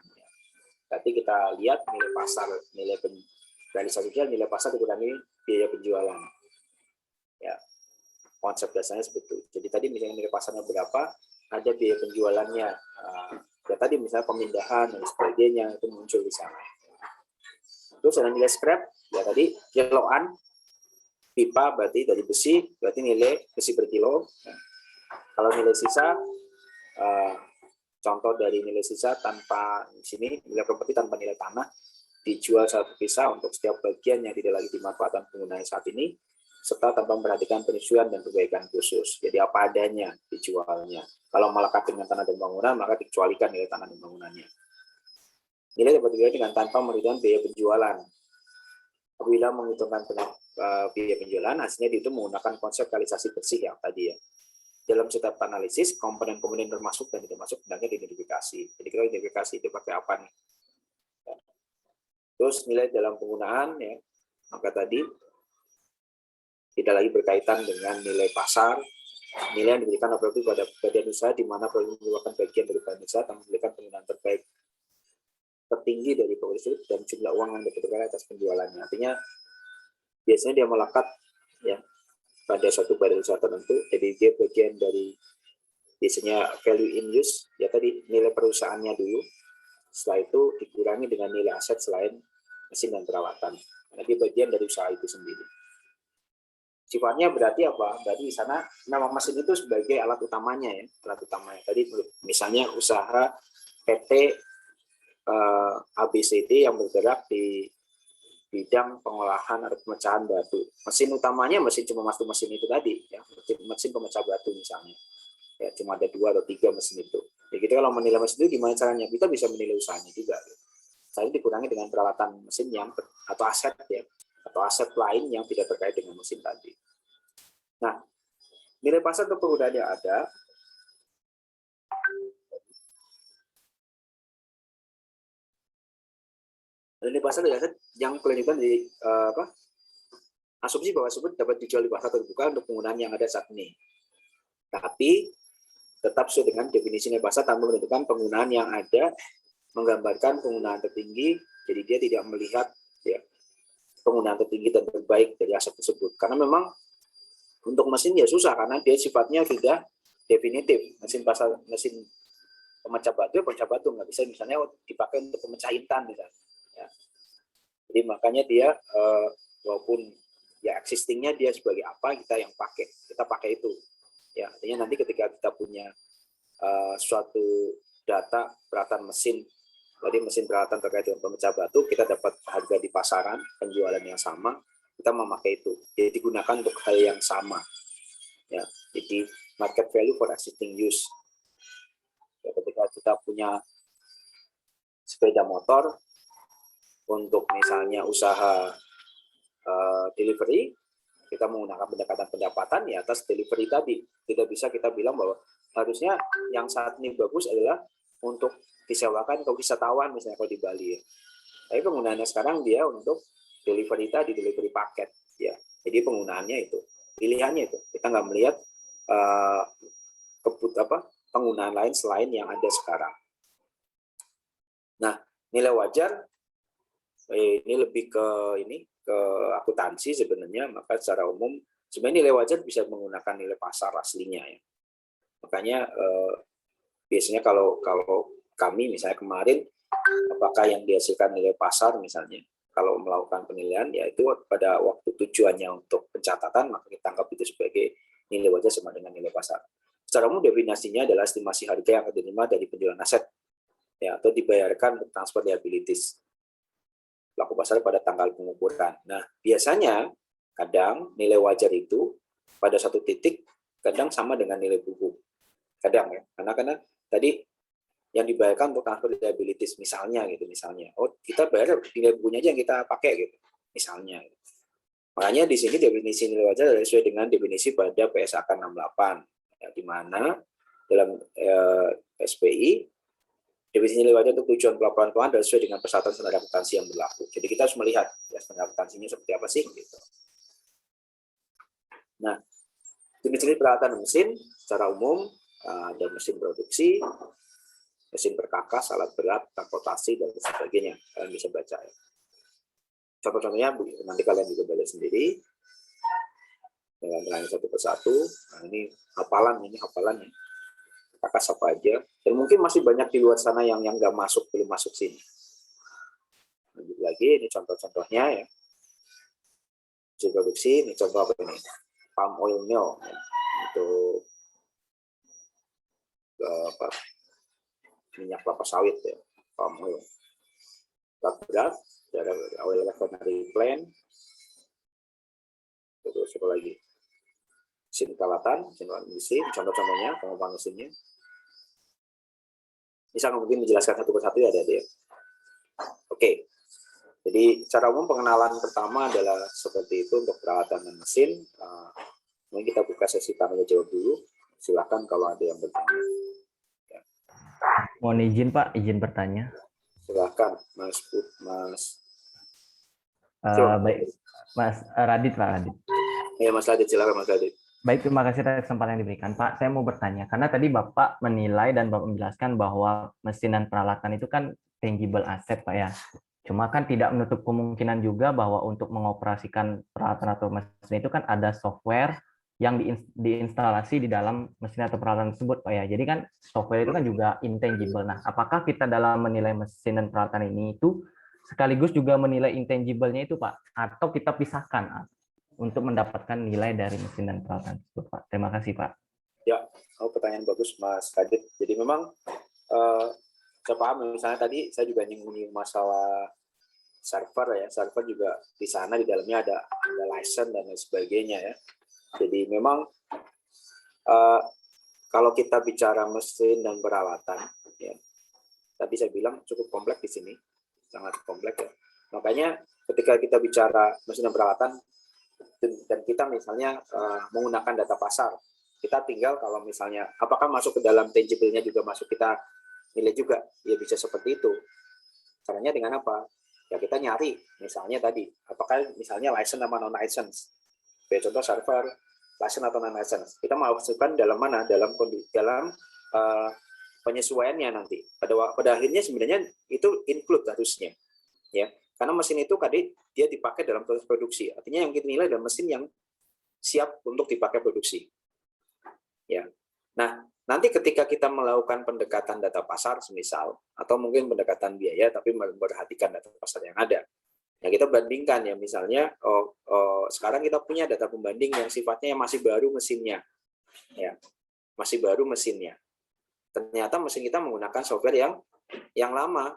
Nanti kita lihat nilai pasar, realisasi jual, nilai pasar dikurangi biaya penjualan. Ya, konsep dasarnya seperti itu. Jadi tadi misalnya nilai pasarnya berapa, ada biaya penjualannya. Ya tadi misalnya pemindahan dan sebagainya itu muncul di sana. Terus ada nilai scrap, ya tadi kiloan, pipa berarti dari besi, berarti nilai besi per kilo. Nah, kalau nilai sisa, contoh dari nilai sisa tanpa sini nilai properti tanpa nilai tanah dijual satu pisah untuk setiap bagian yang tidak lagi dimanfaatkan penggunaan saat ini, serta tanpa memperhatikan penyesuaian dan perbaikan khusus. Jadi apa adanya dijualnya. Kalau melekat dengan tanah dan bangunan, maka dikecualikan nilai tanah dan bangunannya. Nilai dapat dilihat dengan tanpa memperhatikan biaya penjualan. Apabila menghitungkan biaya penjualan, hasilnya itu menggunakan konsep realisasi bersih yang tadi ya. Dalam setiap analisis, komponen-komponen termasuk dan tidak masuk hendaknya diidentifikasi. Jadi kita identifikasi itu pakai apa nih. Terus nilai dalam penggunaan, ya, maka tadi tidak lagi berkaitan dengan nilai pasar, nilai yang diberikan operatif pada badan usaha di mana produk merupakan bagian dari badan usaha dan memberikan penggunaan terbaik tertinggi dari produk dan jumlah uang yang diberikan atas penjualannya. Artinya biasanya dia melekat ya pada suatu badan usaha tertentu, jadi dia bagian dari biasanya value in use, ya tadi nilai perusahaannya dulu, setelah itu dikurangi dengan nilai aset selain mesin dan peralatan. Jadi bagian dari usaha itu sendiri. Sifatnya berarti apa? Berarti di sana nama mesin itu sebagai alat utamanya ya, alat utamanya. Tadi misalnya usaha PT ABCD yang bergerak di bidang pengolahan atau pemecahan batu. Mesin utamanya cuma mesin itu tadi, ya, mesin pemecah batu misalnya. Ya, cuma ada 2 atau 3 mesin itu. Jadi kita kalau menilai mesin itu gimana caranya? Kita bisa menilai usahanya juga. Saya dikurangi dengan peralatan mesin yang atau aset ya, atau aset lain yang tidak terkait dengan mesin tadi. Nah, nilai pasar untuk penggunaan yang ada nilai pasar dari aset yang kelanjutan di asumsi bahwa tersebut dapat dijual di pasar terbuka untuk penggunaan yang ada saat ini. Tapi tetap sesuai dengan definisi nilai pasar tanpa menentukan penggunaan yang ada, menggambarkan penggunaan tertinggi, jadi dia tidak melihat ya, penggunaan tertinggi dan terbaik dari aset tersebut. Karena memang untuk mesin ya susah karena dia sifatnya sudah definitif. Mesin pemecah batu nggak bisa misalnya dipakai untuk pemecah intan misalnya. Ya. Jadi makanya dia walaupun ya existingnya dia sebagai apa kita pakai itu. Ya, artinya nanti ketika kita punya suatu data peralatan mesin, jadi mesin peralatan terkait dengan pemecah batu, kita dapat harga di pasaran penjualan yang sama, kita memakai itu. Jadi digunakan untuk hal yang sama. Ya, jadi market value for existing use. Ya, ketika kita punya sepeda motor untuk misalnya usaha delivery, kita menggunakan pendekatan pendapatan ya atas delivery tadi. Tidak bisa kita bilang bahwa harusnya yang saat ini bagus adalah untuk disewakan ke wisatawan misalnya kalau di Bali ya. Tapi penggunaannya sekarang dia untuk delivery tadi, delivery paket ya. Jadi penggunaannya itu, pilihannya itu. Kita nggak melihat penggunaan lain selain yang ada sekarang. Nah, nilai wajar ini lebih ke akuntansi sebenarnya, maka secara umum sebenarnya nilai wajar bisa menggunakan nilai pasar aslinya ya. Makanya biasanya kalau kami misalnya kemarin apakah yang dihasilkan nilai pasar misalnya kalau melakukan penilaian yaitu pada waktu tujuannya untuk pencatatan maka kita anggap itu sebagai nilai wajar sama dengan nilai pasar. Secara umum definisinya adalah estimasi harga yang akan diterima dari penjualan aset ya atau dibayarkan untuk transfer liabilities pelaku pasar pada tanggal pengukuran. Nah, biasanya kadang nilai wajar itu pada satu titik kadang sama dengan nilai buku. Kadang ya, karena tadi yang dibayarkan untuk transfer liabilities misalnya. Oh, kita bayar nilai bukunya aja yang kita pakai gitu. Misalnya. Makanya di sini definisi nilai wajar sesuai dengan definisi pada PSAK 68, ya, di mana dalam SPI definisi nilai wajar untuk tujuan pelaporan keuangan adalah sesuai dengan persyaratan standar akuntansi yang berlaku. Jadi kita harus melihat ya, standar akuntansinya seperti apa sih gitu. Nah, jenis-jenis peralatan mesin secara umum ada mesin produksi, mesin perkakas, alat berat, transportasi, dan sebagainya. Kalian bisa baca ya. Contoh-contohnya nanti kalian juga balik sendiri dengan satu persatu. Nah, ini hafalannya. Perkakas apa aja. Dan mungkin masih banyak di luar sana yang nggak masuk, belum masuk sini. Lanjut lagi, ini contoh-contohnya ya. Mesin produksi, ini contoh apa ini? Palm oil mill ya. Untuk minyak kelapa sawit ya, palm oil. Alat berat, ada oil refinery plant. Terus apa lagi? Mesin peralatan, mesin, contoh-contohnya, pengembangan mesinnya. Bisa mungkin menjelaskan satu persatu ya, ada ya. Oke. Jadi secara umum pengenalan pertama adalah seperti itu untuk peralatan dan mesin. Mungkin kita buka sesi tanya jawab dulu. Silakan kalau ada yang bertanya. Ya. Mohon izin Pak, izin bertanya. Silakan Mas. Baik, Mas Radit, Pak Radit. Ya Mas Radit, silakan Mas Radit. Baik, terima kasih atas kesempatan yang diberikan. Pak, saya mau bertanya, karena tadi Bapak menilai dan Bapak menjelaskan bahwa mesin dan peralatan itu kan tangible asset, Pak ya. Cuma kan tidak menutup kemungkinan juga bahwa untuk mengoperasikan peralatan atau mesin itu kan ada software yang diinstalasi di dalam mesin atau peralatan tersebut, Pak ya. Jadi kan software itu kan juga intangible. Nah, apakah kita dalam menilai mesin dan peralatan ini itu sekaligus juga menilai intangible-nya itu, Pak? Atau kita pisahkan untuk mendapatkan nilai dari mesin dan peralatan tersebut, Pak? Terima kasih, Pak. Ya, pertanyaan bagus, Mas Radit. Jadi memang saya paham, misalnya tadi saya juga nyinggung masalah server ya. Server juga di sana di dalamnya ada license dan lain sebagainya ya. Jadi memang kalau kita bicara mesin dan peralatan, ya, tadi saya bilang cukup kompleks di sini, sangat kompleks ya. Makanya ketika kita bicara mesin dan peralatan, dan kita misalnya menggunakan data pasar, kita tinggal kalau misalnya apakah masuk ke dalam tangible-nya juga masuk kita nilai juga, ya bisa seperti itu. Caranya dengan apa? Ya kita nyari, misalnya tadi, apakah misalnya license sama non license. Contoh server, license atau non license. Kita masukkan dalam mana? Dalam penyesuaiannya nanti. Pada akhirnya sebenarnya itu include harusnya, ya. Karena mesin itu tadi dia dipakai dalam proses produksi. Artinya yang kita nilai adalah mesin yang siap untuk dipakai produksi. Ya. Nah, nanti ketika kita melakukan pendekatan data pasar semisal, atau mungkin pendekatan biaya tapi memperhatikan data pasar yang ada. Ya kita bandingkan ya, misalnya sekarang kita punya data pembanding yang sifatnya masih baru mesinnya. Ya. Masih baru mesinnya. Ternyata mesin kita menggunakan software yang lama.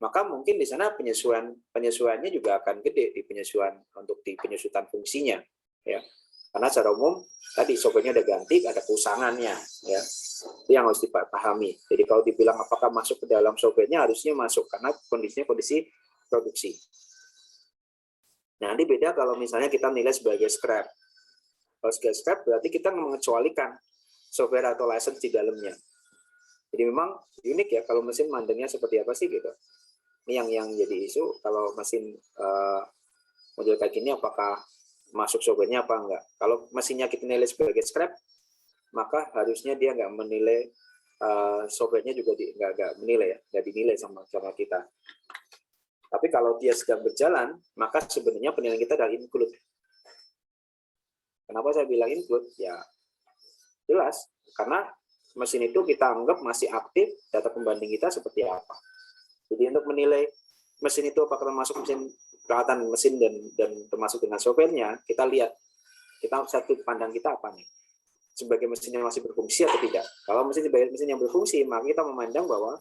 Maka mungkin di sana penyesuaiannya juga akan gede di penyusutan fungsinya, ya. Karena secara umum tadi softwarenya udah ganti, ada keusangannya, ya. Itu yang harus dipahami. Jadi kalau dibilang apakah masuk ke dalam softwarenya, harusnya masuk karena kondisinya kondisi produksi. Nah, nanti beda kalau misalnya kita nilai sebagai scrap. Kalau sebagai scrap berarti kita mengecualikan software atau license di dalamnya. Jadi memang unik ya kalau mesin mandangnya seperti apa sih gitu. Ini yang jadi isu, kalau mesin model kayak gini apakah masuk software-nya apa enggak. Kalau mesinnya kita nilai sebagai scrap, maka harusnya dia nggak menilai software-nya juga nggak menilai ya, nggak dinilai sama kita. Tapi kalau dia sedang berjalan, maka sebenarnya penilaian kita adalah include. Kenapa saya bilang include? Ya jelas, karena mesin itu kita anggap masih aktif, data pembanding kita seperti apa. Jadi untuk menilai mesin itu apakah termasuk mesin peralatan mesin dan termasuk dengan softwarenya, kita lihat, kita satu pandang kita apa nih, sebagai mesin yang masih berfungsi atau tidak. Kalau mesin sebagai mesin yang berfungsi, maka kita memandang bahwa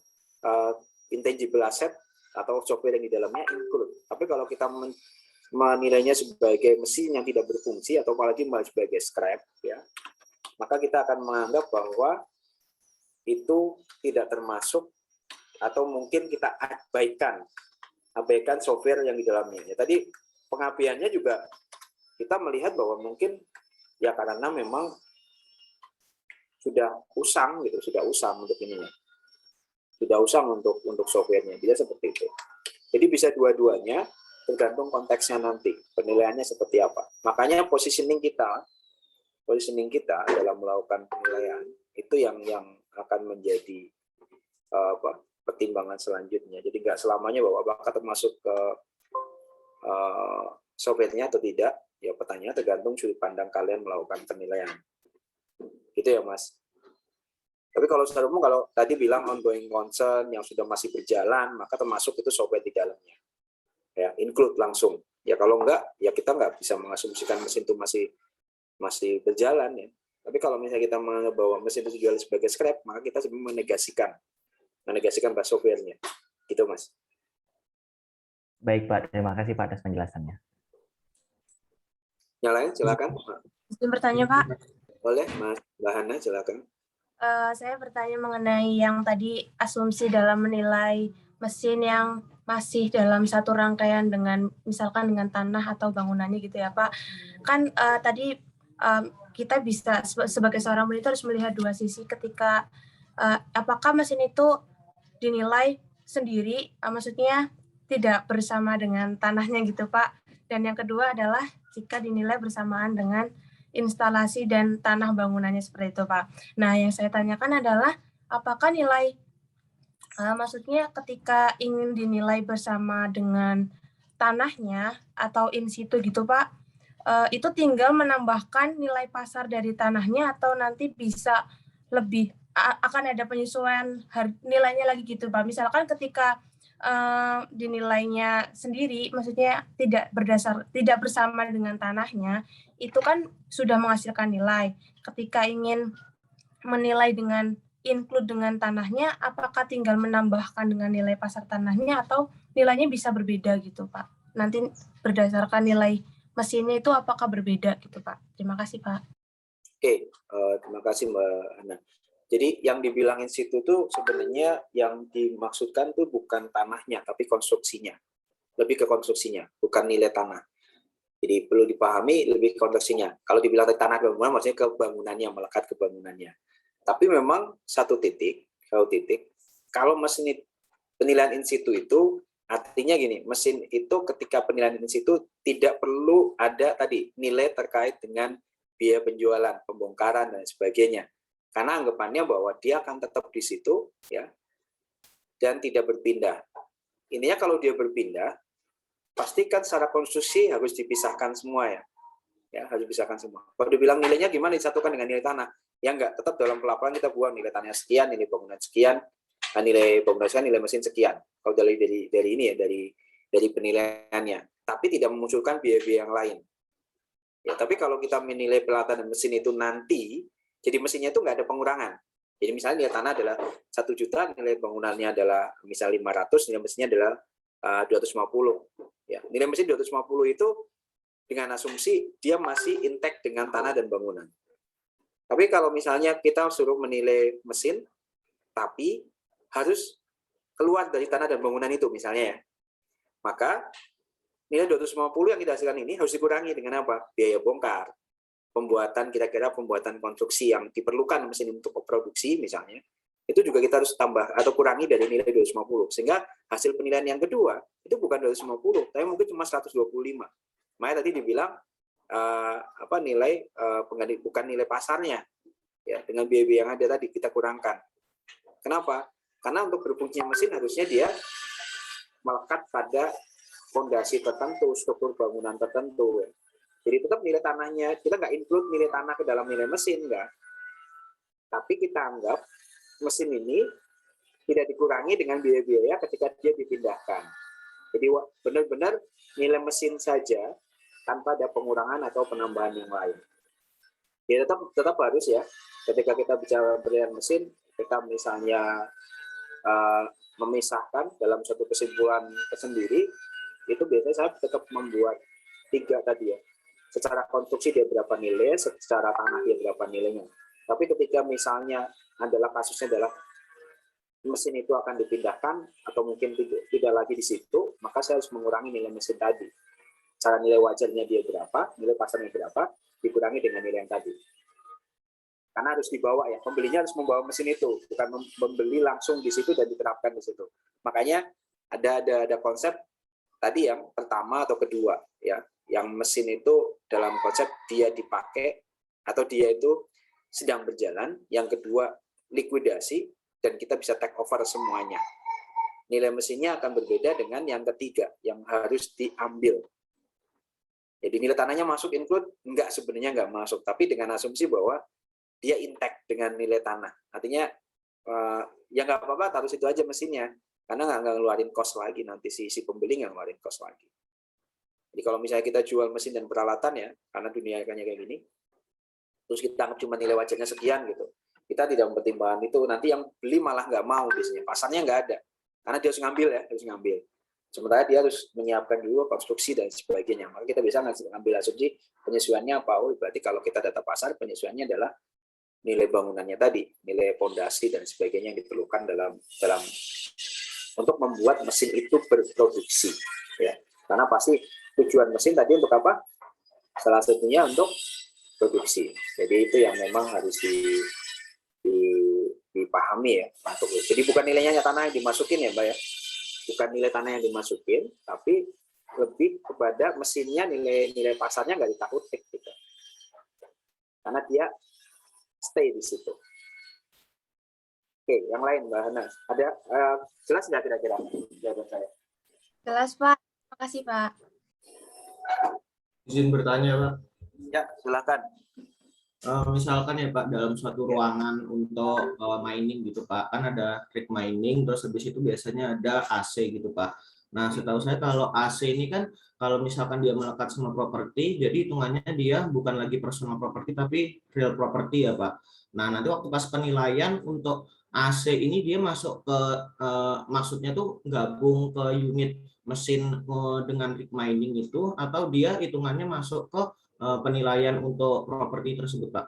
intangible asset atau software yang di dalamnya include. Tapi kalau kita menilainya sebagai mesin yang tidak berfungsi atau apalagi sebagai scrap, ya, maka kita akan menganggap bahwa itu tidak termasuk atau mungkin kita abaikan software yang di dalamnya. Ya, tadi pengabaiannya juga kita melihat bahwa mungkin ya karena memang sudah usang gitu, sudah usang untuk ininya, sudah usang untuk softwarenya, bisa seperti itu. Jadi bisa dua-duanya, tergantung konteksnya nanti, penilaiannya seperti apa. Makanya positioning kita dalam melakukan penilaian itu yang akan menjadi pertimbangan selanjutnya. Jadi nggak selamanya bahwa apakah termasuk ke softwarenya atau tidak, ya pertanyaannya tergantung sudut pandang kalian melakukan penilaian. Gitu ya Mas. Tapi kalau secara umum, kalau tadi bilang ongoing concern yang sudah masih berjalan, maka termasuk itu software di dalamnya. Ya, include langsung. Ya kalau enggak, ya kita nggak bisa mengasumsikan mesin itu masih berjalan ya. Tapi kalau misalnya kita menganggap bahwa mesin itu dijual sebagai scrap, maka kita sebenarnya menegasikan bahasa softwarenya. Gitu Mas. Baik Pak, terima kasih Pak atas penjelasannya. Yang lain silakan. Izin bertanya Pak. Boleh Mas Bahana, silakan. Saya bertanya mengenai yang tadi asumsi dalam menilai mesin yang masih dalam satu rangkaian dengan misalkan dengan tanah atau bangunannya gitu ya Pak. Kan tadi kita bisa sebagai seorang monitor harus melihat dua sisi ketika apakah mesin itu dinilai sendiri, maksudnya tidak bersama dengan tanahnya gitu Pak. Dan yang kedua adalah jika dinilai bersamaan dengan instalasi dan tanah bangunannya seperti itu Pak. Nah yang saya tanyakan adalah apakah nilai maksudnya ketika ingin dinilai bersama dengan tanahnya atau in situ gitu Pak, itu tinggal menambahkan nilai pasar dari tanahnya atau nanti bisa lebih akan ada penyesuaian nilainya lagi gitu Pak. Misalkan ketika dinilainya sendiri, maksudnya tidak bersama dengan tanahnya, itu kan sudah menghasilkan nilai. Ketika ingin menilai dengan include dengan tanahnya, apakah tinggal menambahkan dengan nilai pasar tanahnya atau nilainya bisa berbeda gitu Pak? Nanti berdasarkan nilai mesinnya itu apakah berbeda gitu Pak? Terima kasih Pak. Oke, terima kasih Mbak Ana. Jadi yang dibilang in situ tuh sebenarnya yang dimaksudkan tuh bukan tanahnya, tapi konstruksinya. Lebih ke konstruksinya, bukan nilai tanah. Jadi perlu dipahami lebih konstruksinya. Kalau dibilang tanah bangunan, maksudnya ke bangunannya, melekat ke bangunannya. Tapi memang satu titik, kalau mesin penilaian in situ itu artinya gini, mesin itu ketika penilaian in situ tidak perlu ada tadi nilai terkait dengan biaya penjualan, pembongkaran dan sebagainya. Karena anggapannya bahwa dia akan tetap di situ ya dan tidak berpindah. Ininya kalau dia berpindah, pastikan secara konstruksi harus dipisahkan semua ya. Ya, harus dipisahkan semua. Kalau dibilang nilainya gimana disatukan dengan nilai tanah? Ya enggak, tetap dalam pelaporan kita buang nilai tanah sekian, nilai bangunan sekian, nilai bangunan sekian, nilai mesin sekian. Kalau dari ini ya, dari penilaiannya. Tapi tidak memunculkan biaya-biaya yang lain. Ya, tapi kalau kita menilai peralatan dan mesin itu nanti, jadi mesinnya itu nggak ada pengurangan. Jadi misalnya nilai tanah adalah 1 juta, nilai bangunannya adalah misalnya 500, nilai mesinnya adalah 250. Ya, nilai mesin 250 itu dengan asumsi dia masih intact dengan tanah dan bangunan. Tapi kalau misalnya kita suruh menilai mesin, tapi harus keluar dari tanah dan bangunan itu misalnya ya, maka nilai 250 yang kita hasilkan ini harus dikurangi dengan apa? Biaya bongkar, kira-kira pembuatan konstruksi yang diperlukan mesin untuk produksi misalnya, itu juga kita harus tambah atau kurangi dari nilai 250. Sehingga hasil penilaian yang kedua itu bukan 250, tapi mungkin cuma 125. Makanya tadi dibilang nilai pengganti bukan nilai pasarnya. Ya, dengan biaya yang ada tadi kita kurangkan. Kenapa? Karena untuk berfungsinya mesin harusnya dia melekat pada fondasi tertentu, struktur bangunan tertentu. Ya. Jadi tetap nilai tanahnya, kita nggak include nilai tanah ke dalam nilai mesin, enggak. Tapi kita anggap mesin ini tidak dikurangi dengan biaya-biaya ketika dia dipindahkan. Jadi benar-benar nilai mesin saja tanpa ada pengurangan atau penambahan yang lain. Jadi tetap harus ya, ketika kita bicara penilaian mesin, kita misalnya memisahkan dalam satu kesimpulan tersendiri, itu biasanya saya tetap membuat 3 tadi ya. Secara konstruksi dia berapa nilai, secara tanah dia berapa nilainya. Tapi ketika misalnya kasusnya adalah mesin itu akan dipindahkan atau mungkin tidak lagi di situ, maka saya harus mengurangi nilai mesin tadi. cara nilai wajarnya dia berapa, nilai pasarnya berapa, dikurangi dengan nilai yang tadi. Karena harus dibawa ya, pembelinya harus membawa mesin itu, bukan membeli langsung di situ dan diterapkan di situ. Makanya ada konsep tadi yang pertama atau kedua ya, yang mesin itu dalam konsep dia dipakai atau dia itu sedang berjalan, yang kedua likuidasi dan kita bisa take over semuanya. Nilai mesinnya akan berbeda dengan yang ketiga yang harus diambil. Jadi nilai tanahnya masuk include? Enggak, sebenarnya enggak masuk, tapi dengan asumsi bahwa dia intact dengan nilai tanah. Artinya ya nggak apa-apa, taruh situ aja mesinnya, karena nggak ngeluarin cost lagi, nanti si pembeli nggak ngeluarin cost lagi. Jadi kalau misalnya kita jual mesin dan peralatan ya, karena dunia kayak gini, terus kita anggap cuma nilai wajarnya sekian gitu, kita tidak mempertimbangkan itu, nanti yang beli malah nggak mau biasanya, pasarnya nggak ada, karena dia harus ngambil ya, harus ngambil. Sementara dia harus menyiapkan dulu konstruksi dan sebagainya. Maka kita bisa ngambil asumsi penyesuaiannya apa? Oh, berarti kalau kita data pasar, penyesuaiannya adalah nilai bangunannya tadi, nilai fondasi dan sebagainya yang diperlukan dalam untuk membuat mesin itu berproduksi. Ya, karena pasti tujuan mesin tadi untuk apa? Salah satunya untuk produksi. Jadi itu yang memang harus dipahami ya. Jadi bukan nilainya tanah yang dimasukin ya, Mbak ya. Bukan nilai tanah yang dimasukin, tapi lebih kepada mesinnya, nilai pasarnya nggak ditakutik gitu. Karena dia stay di situ. Oke, yang lain Mbak Hana, ada jelas nggak kira-kira jawaban saya? Jelas Pak, terima kasih Pak. Izin bertanya Pak. Ya, silakan. Misalkan ya Pak, dalam suatu ruangan untuk mining gitu Pak, kan ada rig mining, terus habis itu biasanya ada AC gitu Pak. Nah, setahu saya kalau AC ini kan kalau misalkan dia melekat sama properti, jadi hitungannya dia bukan lagi personal property tapi real property ya Pak. Nah, nanti waktu pas penilaian untuk AC ini dia masuk ke maksudnya tuh gabung ke unit mesin dengan rig mining itu, atau dia hitungannya masuk ke penilaian untuk properti tersebut Pak.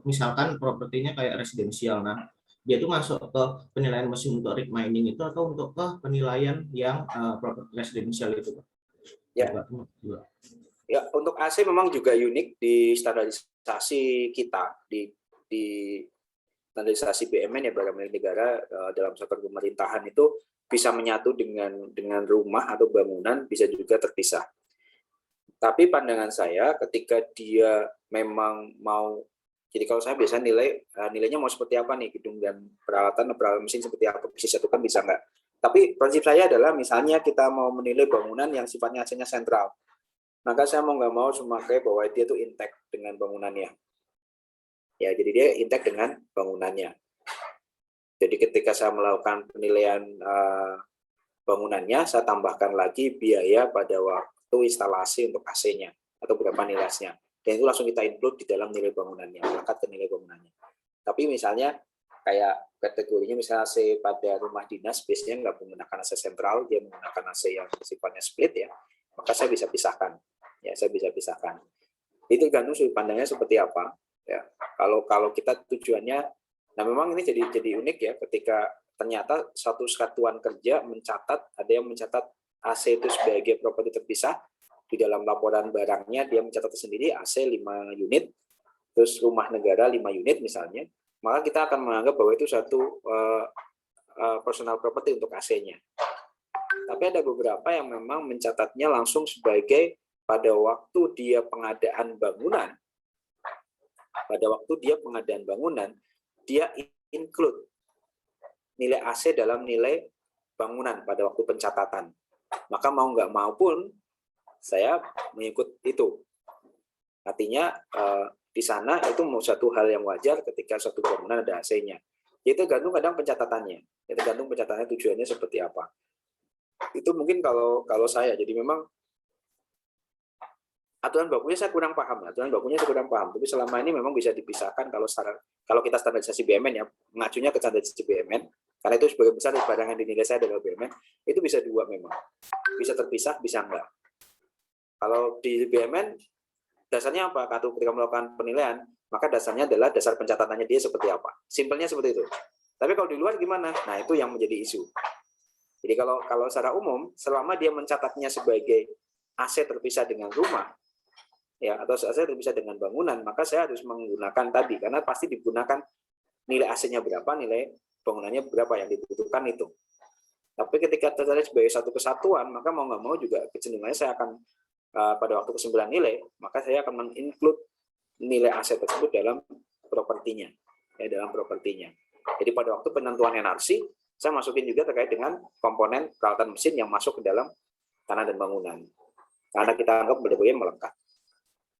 Misalkan propertinya kayak residensial, nah dia itu masuk ke penilaian mesin untuk rig mining itu atau untuk ke penilaian yang properti residensial itu Pak? Ya. Ya, untuk AC memang juga unik di standarisasi kita di standarisasi BUMN ya, Badan Milik Negara dalam sektor pemerintahan itu bisa menyatu dengan rumah atau bangunan, bisa juga terpisah. Tapi pandangan saya ketika dia memang mau, jadi kalau saya biasa nilainya mau seperti apa nih, gedung dan peralatan mesin seperti apa, bisa satukan bisa enggak. Tapi prinsip saya adalah misalnya kita mau menilai bangunan yang sifatnya AC-nya sentral, maka saya mau nggak mau memakai bahwa dia itu intact dengan bangunannya. Ya, jadi dia intact dengan bangunannya. Jadi ketika saya melakukan penilaian bangunannya, saya tambahkan lagi biaya pada waktu instalasi untuk AC-nya atau berapa nilainya, dan itu langsung kita include di dalam nilai bangunannya, melekat ke nilai bangunannya. Tapi misalnya kayak kategorinya misalnya AC pada rumah dinas biasanya nggak menggunakan AC sentral, dia menggunakan AC yang sifatnya split ya, maka saya bisa pisahkan. Ya, saya bisa pisahkan. Itu tergantung sudut pandangnya seperti apa. Ya, kalau kita tujuannya, nah memang ini jadi unik ya, ketika ternyata satu satuan kerja mencatat, ada yang mencatat AC itu sebagai properti terpisah, di dalam laporan barangnya dia mencatat sendiri AC 5 unit, terus rumah negara 5 unit misalnya, maka kita akan menganggap bahwa itu satu personal property untuk AC-nya. Tapi ada beberapa yang memang mencatatnya langsung sebagai pada waktu dia pengadaan bangunan, dia include nilai AC dalam nilai bangunan pada waktu pencatatan. Maka mau nggak mau pun saya mengikut itu. Artinya di sana itu satu hal yang wajar ketika suatu bangunan ada AC-nya. Itu tergantung kadang pencatatannya. Itu tergantung pencatatannya tujuannya seperti apa. Itu mungkin kalau saya. Jadi memang aturan bakunya saya kurang paham. Tapi selama ini memang bisa dipisahkan kalau kita standarisasi BUMN ya, mengacunya ke standarisasi BUMN. Karena itu sebagai besar barangan dinilai saya adalah BUMN, itu bisa dua memang. Bisa terpisah, bisa enggak. Kalau di BUMN, dasarnya apa? Ketika melakukan penilaian, maka dasarnya adalah dasar pencatatannya dia seperti apa. Simpelnya seperti itu. Tapi kalau di luar gimana? Nah, itu yang menjadi isu. Jadi kalau secara umum, selama dia mencatatnya sebagai AC terpisah dengan rumah, ya, atau AC terpisah dengan bangunan, maka saya harus menggunakan tadi, karena pasti digunakan nilai AC-nya berapa, nilai bangunannya berapa yang dibutuhkan itu. Tapi ketika terjadi sebagai satu kesatuan, maka mau nggak mau juga kecenderungannya saya akan pada waktu kesimpulan nilai, maka saya akan menginclude nilai AC tersebut dalam propertinya, ya, dalam propertinya. Jadi pada waktu penentuan NRC, saya masukin juga terkait dengan komponen peralatan mesin yang masuk ke dalam tanah dan bangunan. Karena kita anggap benar-benar melekat.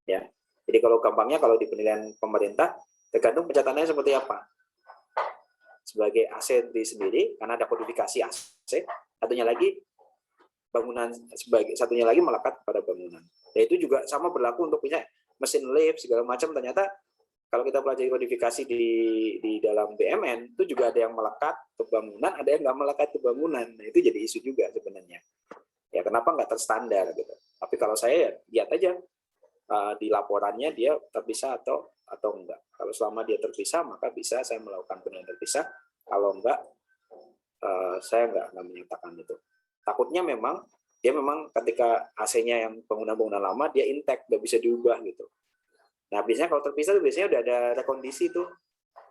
Ya. Jadi kalau gampangnya, kalau di penilaian pemerintah, tergantung pencatannya seperti apa. Sebagai AC sendiri, karena ada kodifikasi AC, satunya lagi bangunan, satunya lagi melekat pada bangunan. Ya, itu juga sama berlaku untuk punya mesin lift segala macam. Ternyata kalau kita pelajari kodifikasi di dalam BMN, itu juga ada yang melekat ke bangunan, ada yang nggak melekat ke bangunan. Nah, itu jadi isu juga sebenarnya. Ya, kenapa nggak terstandar gitu. Tapi kalau saya, lihat aja di laporannya dia terpisah atau enggak. Kalau selama dia terpisah, maka bisa saya melakukan penilaian terpisah. Kalau enggak, saya enggak menyatakan itu. Takutnya memang dia memang ketika AC-nya yang bangunan-bangunan lama, dia intact, nggak bisa diubah gitu. Nah, biasanya kalau terpisah biasanya udah ada rekondisi tuh,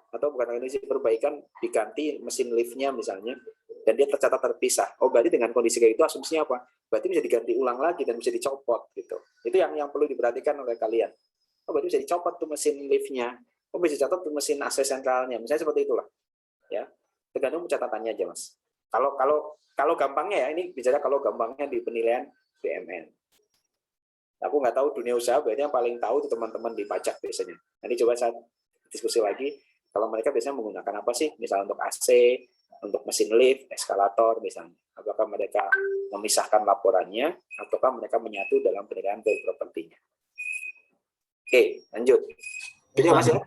atau bukan rekondisi, perbaikan, diganti mesin liftnya misalnya, dan dia tercatat terpisah. Oh, berarti dengan kondisi kayak itu asumsinya apa? Berarti bisa diganti ulang lagi dan bisa dicopot gitu. Itu yang perlu diperhatikan oleh kalian. Oh, berarti bisa dicopot tuh mesin liftnya. Oh, bisa dicopot tuh mesin AC sentralnya. Misalnya seperti itulah. Ya, tergantung pencatatannya aja, Mas. Kalau gampangnya ya, ini bicara kalau gampangnya di penilaian BMN. Aku nggak tahu dunia usaha, berarti yang paling tahu itu teman-teman di pajak biasanya. Nanti coba saya diskusi lagi, kalau mereka biasanya menggunakan apa sih? Misalnya untuk AC, untuk mesin lift, eskalator misalnya. Apakah mereka memisahkan laporannya, ataukah mereka menyatu dalam penilaian propertinya? Oke, lanjut. Itu Mas ya?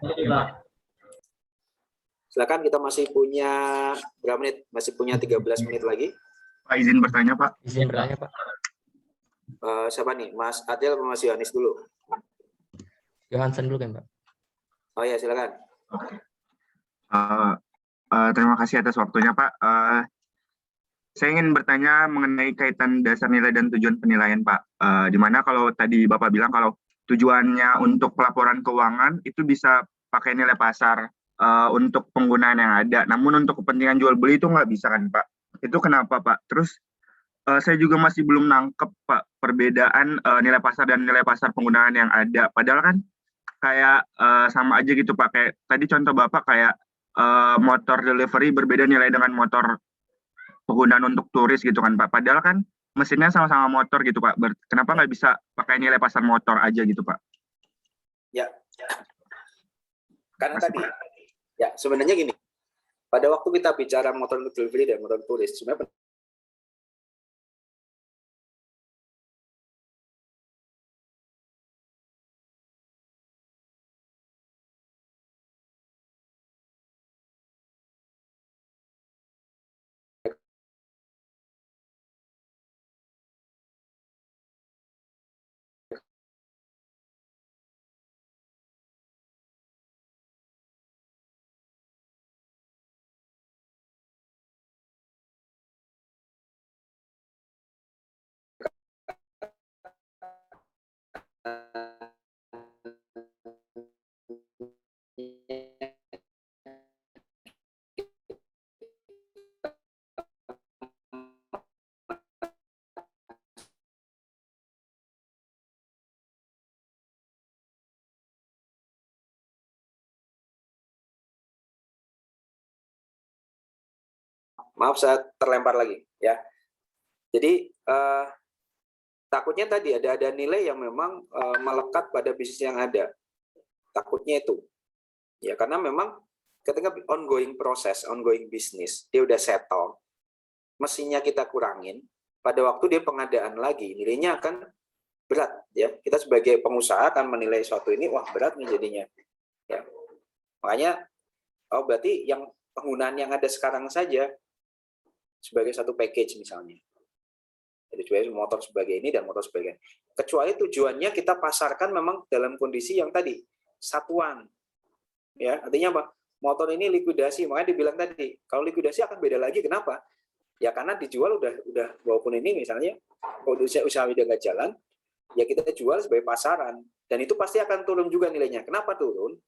Silakan, kita masih punya berapa menit? Masih punya 13 menit lagi. Pak, izin bertanya, Pak. Izin bertanya, Pak. Siapa nih? Mas Adil atau Mas Yohanes dulu? Johansen dulu kan, Pak? Oh ya, silakan. Terima kasih atas waktunya, Pak. Saya ingin bertanya mengenai kaitan dasar nilai dan tujuan penilaian, Pak. Di mana kalau tadi Bapak bilang kalau tujuannya untuk pelaporan keuangan itu bisa pakai nilai pasar untuk penggunaan yang ada. Namun untuk kepentingan jual beli itu nggak bisa kan, Pak? Itu kenapa, Pak? Terus saya juga masih belum nangkep, Pak, perbedaan nilai pasar dan nilai pasar penggunaan yang ada. Padahal kan kayak sama aja gitu, Pak. Kayak tadi contoh Bapak kayak motor delivery berbeda nilai dengan motor penggunaan untuk turis gitu kan, Pak. Padahal kan mesinnya sama-sama motor gitu, Pak. Kenapa nggak bisa pakai nilai pasar motor aja gitu, Pak? Ya, karena tadi, ya sebenarnya gini, pada waktu kita bicara motor delivery dan motor turis, sebenarnya maaf saya terlempar lagi ya. Jadi takutnya tadi ada nilai yang memang melekat pada bisnis yang ada. Takutnya itu. Ya karena memang ketika ongoing proses, ongoing bisnis, dia udah settle, mesinnya kita kurangin, pada waktu dia pengadaan lagi, nilainya akan berat ya. Kita sebagai pengusaha akan menilai suatu ini, wah berat nih jadinya. Ya. Makanya oh berarti yang penggunaan yang ada sekarang saja sebagai satu package misalnya. Jadi sebagai motor sebagai ini dan motor sebagai ini. Kecuali tujuannya kita pasarkan memang dalam kondisi yang tadi satuan. Ya, artinya apa? Motor ini likuidasi, makanya dibilang tadi, kalau likuidasi akan beda lagi. Kenapa? Ya karena dijual udah walaupun ini misalnya kalau usaha udah nggak jalan, ya kita jual sebagai pasaran, dan itu pasti akan turun juga nilainya. Kenapa turun?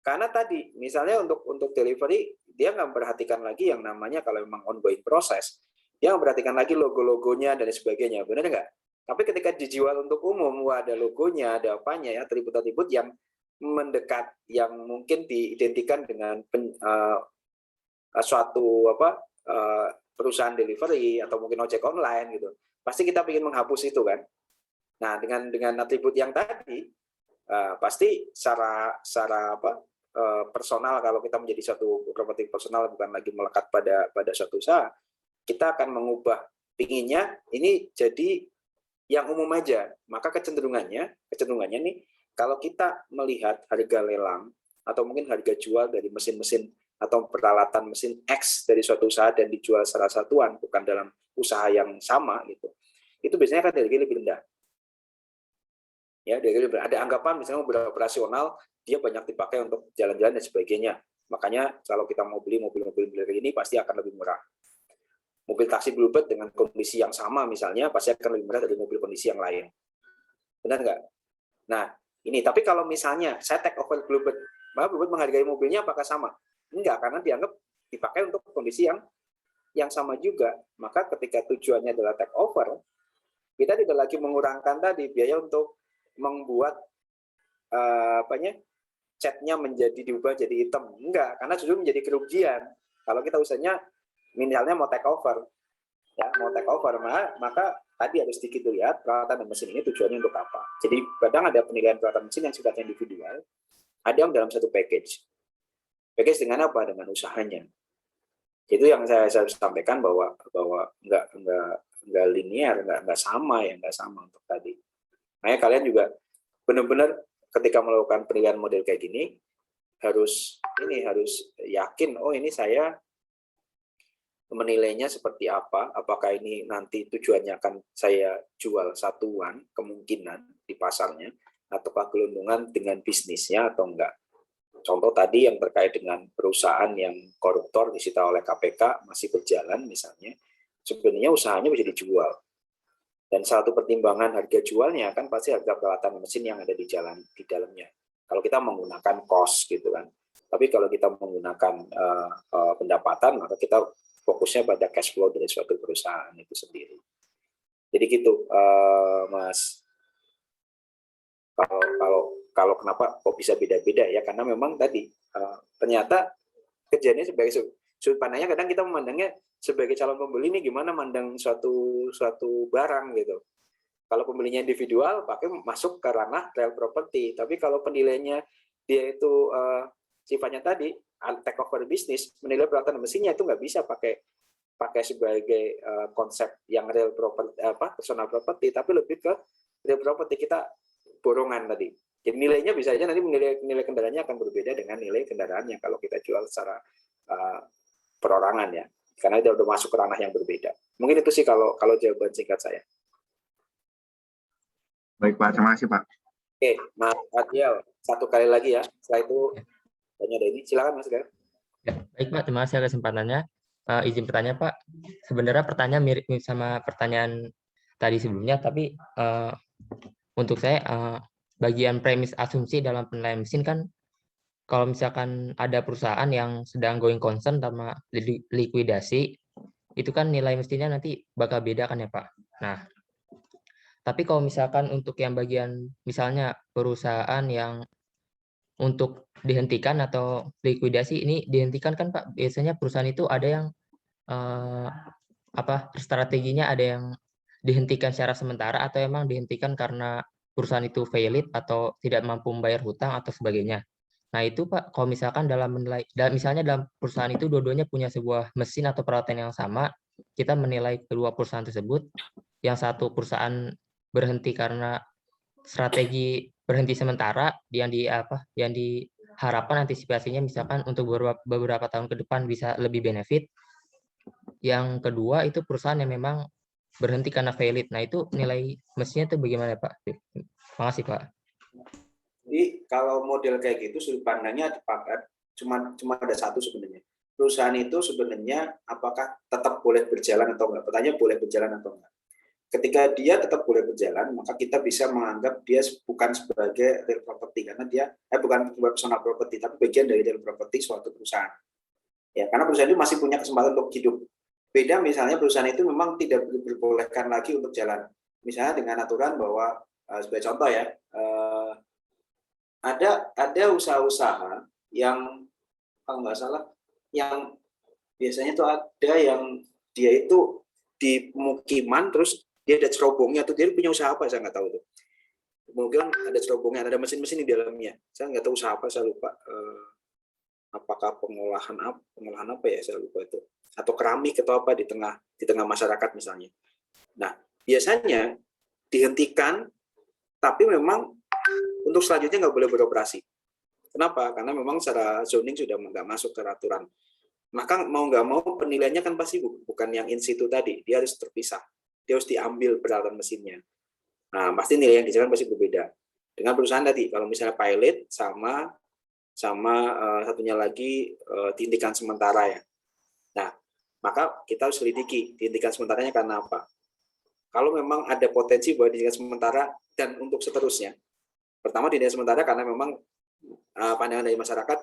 Karena tadi misalnya untuk delivery dia nggak memperhatikan lagi yang namanya, kalau memang ongoing proses, dia memperhatikan lagi logo-logonya dan sebagainya, benar nggak? Tapi ketika dijual untuk umum, ada logonya, ada apanya ya, atribut-atribut yang mendekat, yang mungkin diidentikan dengan suatu perusahaan delivery atau mungkin ojek online gitu. Pasti kita ingin menghapus itu kan. Nah, dengan atribut yang tadi pasti secara personal, kalau kita menjadi suatu properti personal, bukan lagi melekat pada suatu usaha, kita akan mengubah pinginnya ini jadi yang umum aja. Maka kecenderungannya nih, kalau kita melihat harga lelang atau mungkin harga jual dari mesin-mesin atau peralatan mesin X dari suatu usaha dan dijual secara satuan, bukan dalam usaha yang sama gitu, itu biasanya kan harganya lebih rendah. Ya, ada anggapan misalnya mobil operasional dia banyak dipakai untuk jalan-jalan dan sebagainya. Makanya kalau kita mau beli mobil-mobil ini pasti akan lebih murah. Mobil taksi Bluebird dengan kondisi yang sama misalnya pasti akan lebih murah dari mobil kondisi yang lain. Benar nggak? Nah, ini tapi kalau misalnya saya take over Bluebird, maka Bluebird menghargai mobilnya apakah sama? Enggak, karena dianggap dipakai untuk kondisi yang sama juga. Maka ketika tujuannya adalah take over, kita tidak lagi mengurangkan tadi biaya untuk membuat catnya diubah jadi hitam. Enggak, karena justru menjadi kerugian. Kalau kita usahanya misalnya mau take over, ya mau take over, maka tadi harus sedikit lihat peralatan dan mesin ini tujuannya untuk apa. Jadi kadang ada penilaian peralatan mesin yang sifatnya individual, ada yang dalam satu package. Package dengan apa? Dengan usahanya. Itu yang saya sampaikan bahwa nggak linear, nggak sama untuk tadi. Makanya kalian juga benar-benar ketika melakukan penilaian model kayak gini harus yakin, oh ini saya menilainya seperti apa, apakah ini nanti tujuannya akan saya jual satuan kemungkinan di pasarnya, ataukah gelondongan dengan bisnisnya atau enggak. Contoh tadi yang terkait dengan perusahaan yang koruptor disita oleh KPK masih berjalan misalnya, sebenarnya usahanya bisa dijual. Dan satu pertimbangan harga jualnya kan pasti harga peralatan mesin yang ada di dalamnya. Kalau kita menggunakan cost gitu kan. Tapi kalau kita menggunakan pendapatan, maka kita fokusnya pada cash flow dari suatu perusahaan itu sendiri. Jadi gitu, Mas. Kalau kenapa kok bisa beda-beda ya, karena memang tadi ternyata kejadiannya sebagai sudut pandangnya kadang kita memandangnya sebagai calon pembeli ini gimana mandang suatu barang gitu. Kalau pembelinya individual pakai masuk ke ranah real property, tapi kalau penilainya dia itu sifatnya tadi take over bisnis, menilai peralatan mesinnya itu nggak bisa pakai sebagai konsep yang real property personal property, tapi lebih ke real property kita borongan tadi. Jadi nilainya bisa aja nanti nilai kendaraannya akan berbeda dengan nilai kendaraan yang kalau kita jual secara perorangan ya, karena dia udah masuk ke ranah yang berbeda. Mungkin itu sih kalau jawaban singkat saya. Baik Pak, terima kasih Pak. Oke, Mas Adiel, satu kali lagi ya. Setelah itu tanya ada ini, silakan Mas Gar. Ya, baik Pak, terima kasih atas kesempatannya. Izin bertanya Pak, sebenarnya pertanyaan mirip sama pertanyaan tadi sebelumnya, tapi untuk saya bagian premis asumsi dalam penilaian mesin kan, kalau misalkan ada perusahaan yang sedang going concern sama likuidasi, itu kan nilai mesinnya nanti bakal beda kan ya Pak. Nah, tapi kalau misalkan untuk yang bagian misalnya perusahaan yang untuk dihentikan atau likuidasi ini dihentikan kan Pak, biasanya perusahaan itu ada yang strateginya ada yang dihentikan secara sementara atau emang dihentikan karena perusahaan itu valid atau tidak mampu membayar hutang atau sebagainya. Nah itu Pak, kalau misalkan misalnya dalam perusahaan itu dua-duanya punya sebuah mesin atau peralatan yang sama, kita menilai kedua perusahaan tersebut, yang satu perusahaan berhenti karena strategi berhenti sementara, yang diharapkan antisipasinya misalkan untuk beberapa tahun ke depan bisa lebih benefit. Yang kedua itu perusahaan yang memang berhenti karena valid. Nah itu nilai mesinnya itu bagaimana Pak? Terima kasih Pak. Jadi kalau model kayak gitu sudut pandangnya cuma ada satu sebenarnya. Perusahaan itu sebenarnya apakah tetap boleh berjalan atau enggak? Pertanyaan boleh berjalan atau enggak. ketika dia tetap boleh berjalan, maka kita bisa menganggap dia bukan sebagai real property karena dia bukan personal property, tapi bagian dari real property suatu perusahaan. Ya, karena perusahaan itu masih punya kesempatan untuk hidup. Beda misalnya perusahaan itu memang tidak diperbolehkan lagi untuk jalan. Misalnya dengan aturan bahwa sebagai contoh ya, ada usaha-usaha yang kalau nggak salah, yang biasanya itu ada yang dia itu di pemukiman terus dia ada cerobongnya, atau dia punya usaha apa saya nggak tahu tuh. Mungkin ada cerobongnya, ada mesin-mesin di dalamnya. Saya nggak tahu usaha apa, saya lupa. Apakah pengolahan apa ya, saya lupa itu. Atau keramik atau apa di tengah masyarakat misalnya. Nah, biasanya dihentikan, tapi memang untuk selanjutnya nggak boleh beroperasi. Kenapa? Karena memang secara zoning sudah nggak masuk ke aturan. Maka mau nggak mau penilaiannya kan pasti bukan yang in situ tadi, dia harus terpisah. Dia harus diambil peralatan mesinnya. Nah, pasti nilai yang dijalankan pasti berbeda. Dengan perusahaan tadi, kalau misalnya pilot sama satunya lagi dihentikan sementara ya. Nah, maka kita harus selidiki dihentikan sementaranya karena apa. Kalau memang ada potensi bahwa dihentikan sementara dan untuk seterusnya. Pertama dihentikan sementara karena memang pandangan dari masyarakat,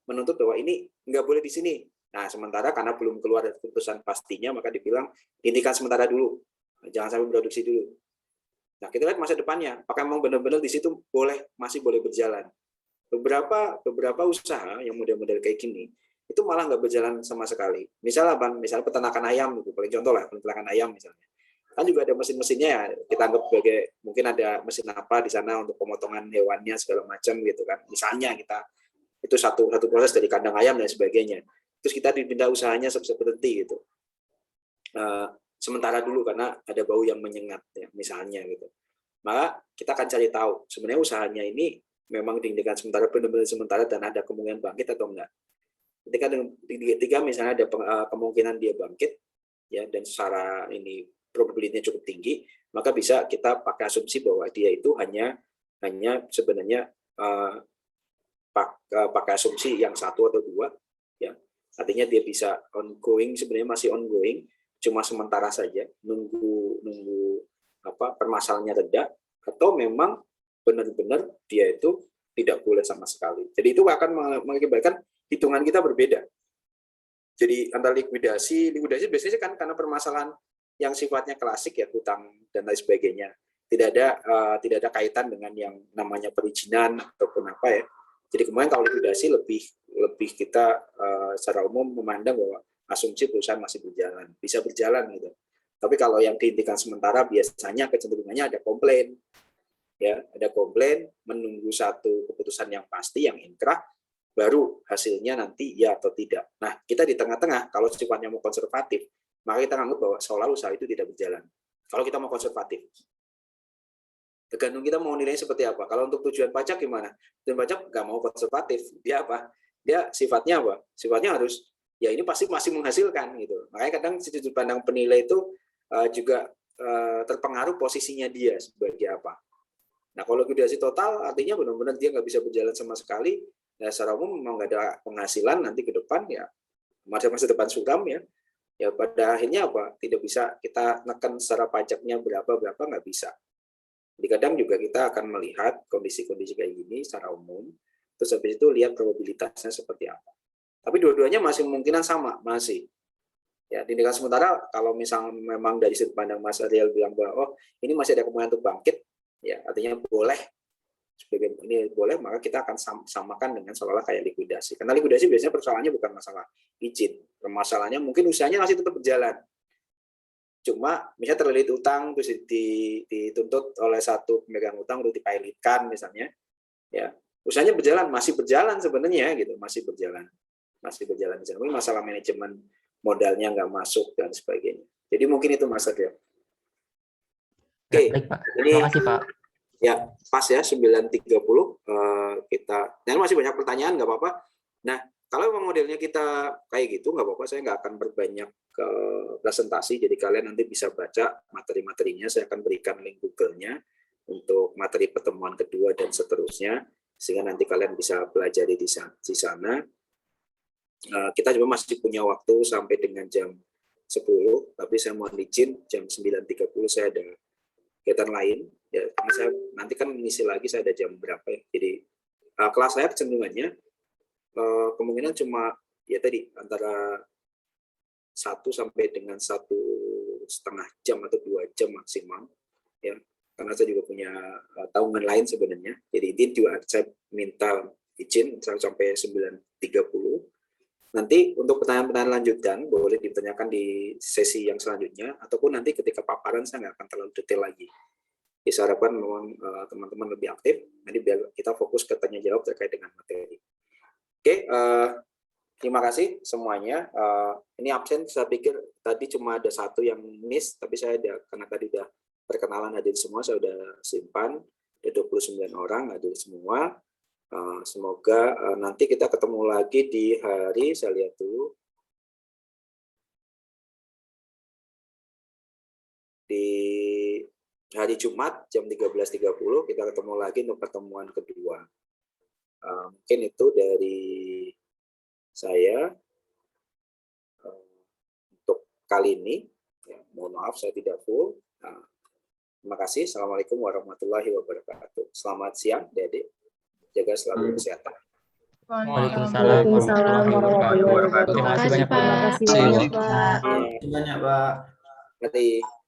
menuntut bahwa ini nggak boleh di sini. Nah, sementara karena belum keluar dari keputusan pastinya, maka dibilang dihentikan sementara dulu, jangan sampai produksi dulu. Nah, kita lihat masa depannya, apakah memang benar-benar di situ masih boleh berjalan. Beberapa usaha yang model-model kayak gini, itu malah nggak berjalan sama sekali. Misalnya peternakan ayam, gitu, paling contoh lah, peternakan ayam misalnya. Kan juga ada mesin-mesinnya ya, kita anggap sebagai, mungkin ada mesin apa di sana untuk pemotongan hewannya segala macam gitu kan. Misalnya itu satu proses dari kandang ayam dan sebagainya. Terus kita dipindah usahanya berhenti gitu. Sementara dulu karena ada bau yang menyengat ya, misalnya gitu. Maka kita akan cari tahu sebenarnya usahanya ini memang dihentikan sementara, benar-benar sementara dan ada kemungkinan bangkit atau enggak. Ketika misalnya ada kemungkinan dia bangkit ya, dan secara ini probability-nya cukup tinggi, maka bisa kita pakai asumsi bahwa dia itu hanya sebenarnya pakai asumsi yang satu atau dua ya. Artinya dia bisa ongoing, sebenarnya masih ongoing, cuma sementara saja, nunggu permasalahannya reda, atau memang benar-benar dia itu tidak boleh sama sekali. Jadi itu akan mengakibatkan hitungan kita berbeda. Jadi antara likuidasi biasanya kan karena permasalahan yang sifatnya klasik ya, hutang dan lain sebagainya. Tidak ada kaitan dengan yang namanya perizinan ataupun apa ya. Jadi kemudian kalau likuidasi lebih kita secara umum memandang bahwa asumsi perusahaan masih bisa berjalan gitu. Tapi kalau yang dihentikan sementara biasanya kecenderungannya ada komplain, ya, ada komplain, menunggu satu keputusan yang pasti yang inkrah, baru hasilnya nanti ya atau tidak. Nah, kita di tengah-tengah, kalau sifatnya mau konservatif, maka kita anggap bahwa seolah usaha itu tidak berjalan. Kalau kita mau konservatif, tergantung kita mau nilainya seperti apa. Kalau untuk tujuan pajak gimana? Tujuan pajak nggak mau konservatif. Dia apa? Dia sifatnya apa? Sifatnya harus, ya ini pasti masih menghasilkan gitu. Makanya kadang sudut pandang penilai itu juga terpengaruh posisinya dia sebagai apa. Nah, kalau likuidasi total artinya benar-benar dia nggak bisa berjalan sama sekali. Ya, secara umum memang nggak ada penghasilan nanti ke depan ya, masa depan suram ya. Ya pada akhirnya apa? Tidak bisa kita neken secara pajaknya berapa nggak bisa. Jadi kadang juga kita akan melihat kondisi-kondisi kayak gini secara umum, terus habis itu lihat probabilitasnya seperti apa. Tapi dua-duanya masih kemungkinan sama, masih. Ya, dihentikan sementara kalau misal memang dari sudut pandang Mas Ariel bilang bahwa ini masih ada kemungkinan untuk bangkit, ya artinya boleh, sebagai ini boleh, maka kita akan samakan dengan seolah-olah kayak likuidasi. Karena likuidasi biasanya persoalannya bukan masalah izin, permasalahannya mungkin usahanya masih tetap berjalan. Cuma misalnya terlilit utang terus dituntut oleh satu pemegang utang untuk dipilotkan misalnya, ya usahanya masih berjalan sebenarnya gitu, masih berjalan misalnya mungkin masalah manajemen modalnya nggak masuk dan sebagainya. Jadi mungkin itu Mas Adrian. Oke, baik Pak. Ini Terima kasih Pak. Ya pas ya 9.30 kita. Nah masih banyak pertanyaan nggak apa-apa. Nah kalau memang modelnya kita kayak gitu nggak apa-apa, saya nggak akan berbanyak ke presentasi, jadi kalian nanti bisa baca materi-materinya. Saya akan berikan link Google-nya untuk materi pertemuan kedua dan seterusnya, sehingga nanti kalian bisa pelajari di sana. Kita juga masih punya waktu sampai dengan jam 10, tapi saya mohon izin jam 9.30 saya ada kegiatan lain. Ya, karena saya nanti kan mengisi lagi saya ada jam berapa ya. Jadi kelas saya kecenderungannya kemungkinan cuma ya tadi antara 1 sampai dengan 1,5 jam atau 2 jam maksimal ya, karena saya juga punya tanggungan lain sebenarnya. Jadi ini juga saya minta izin sampai 9.30. Nanti untuk pertanyaan-pertanyaan lanjutan boleh ditanyakan di sesi yang selanjutnya, ataupun nanti ketika paparan saya nggak akan terlalu detail lagi. Jadi saya harapkan memang teman-teman lebih aktif, nanti biar kita fokus ke tanya jawab terkait dengan materi. Oke, terima kasih semuanya. Ini absen, saya pikir tadi cuma ada 1 yang miss, tapi saya karena tadi udah perkenalan hadir semua, saya udah simpan, ada 29 orang hadir semua. Semoga nanti kita ketemu lagi di hari, saya lihat dulu, di hari Jumat jam 13.30 kita ketemu lagi untuk pertemuan kedua. Mungkin itu dari saya untuk kali ini. Ya, mohon maaf saya tidak full. Terima kasih. Assalamualaikum warahmatullahi wabarakatuh. Selamat siang, Dede. Jaga selalu kesehatan. Waalaikumsalam warahmatullahi wabarakatuh. Terima kasih banyak, Pak. Terima kasih banyak, Pak. Terima kasih.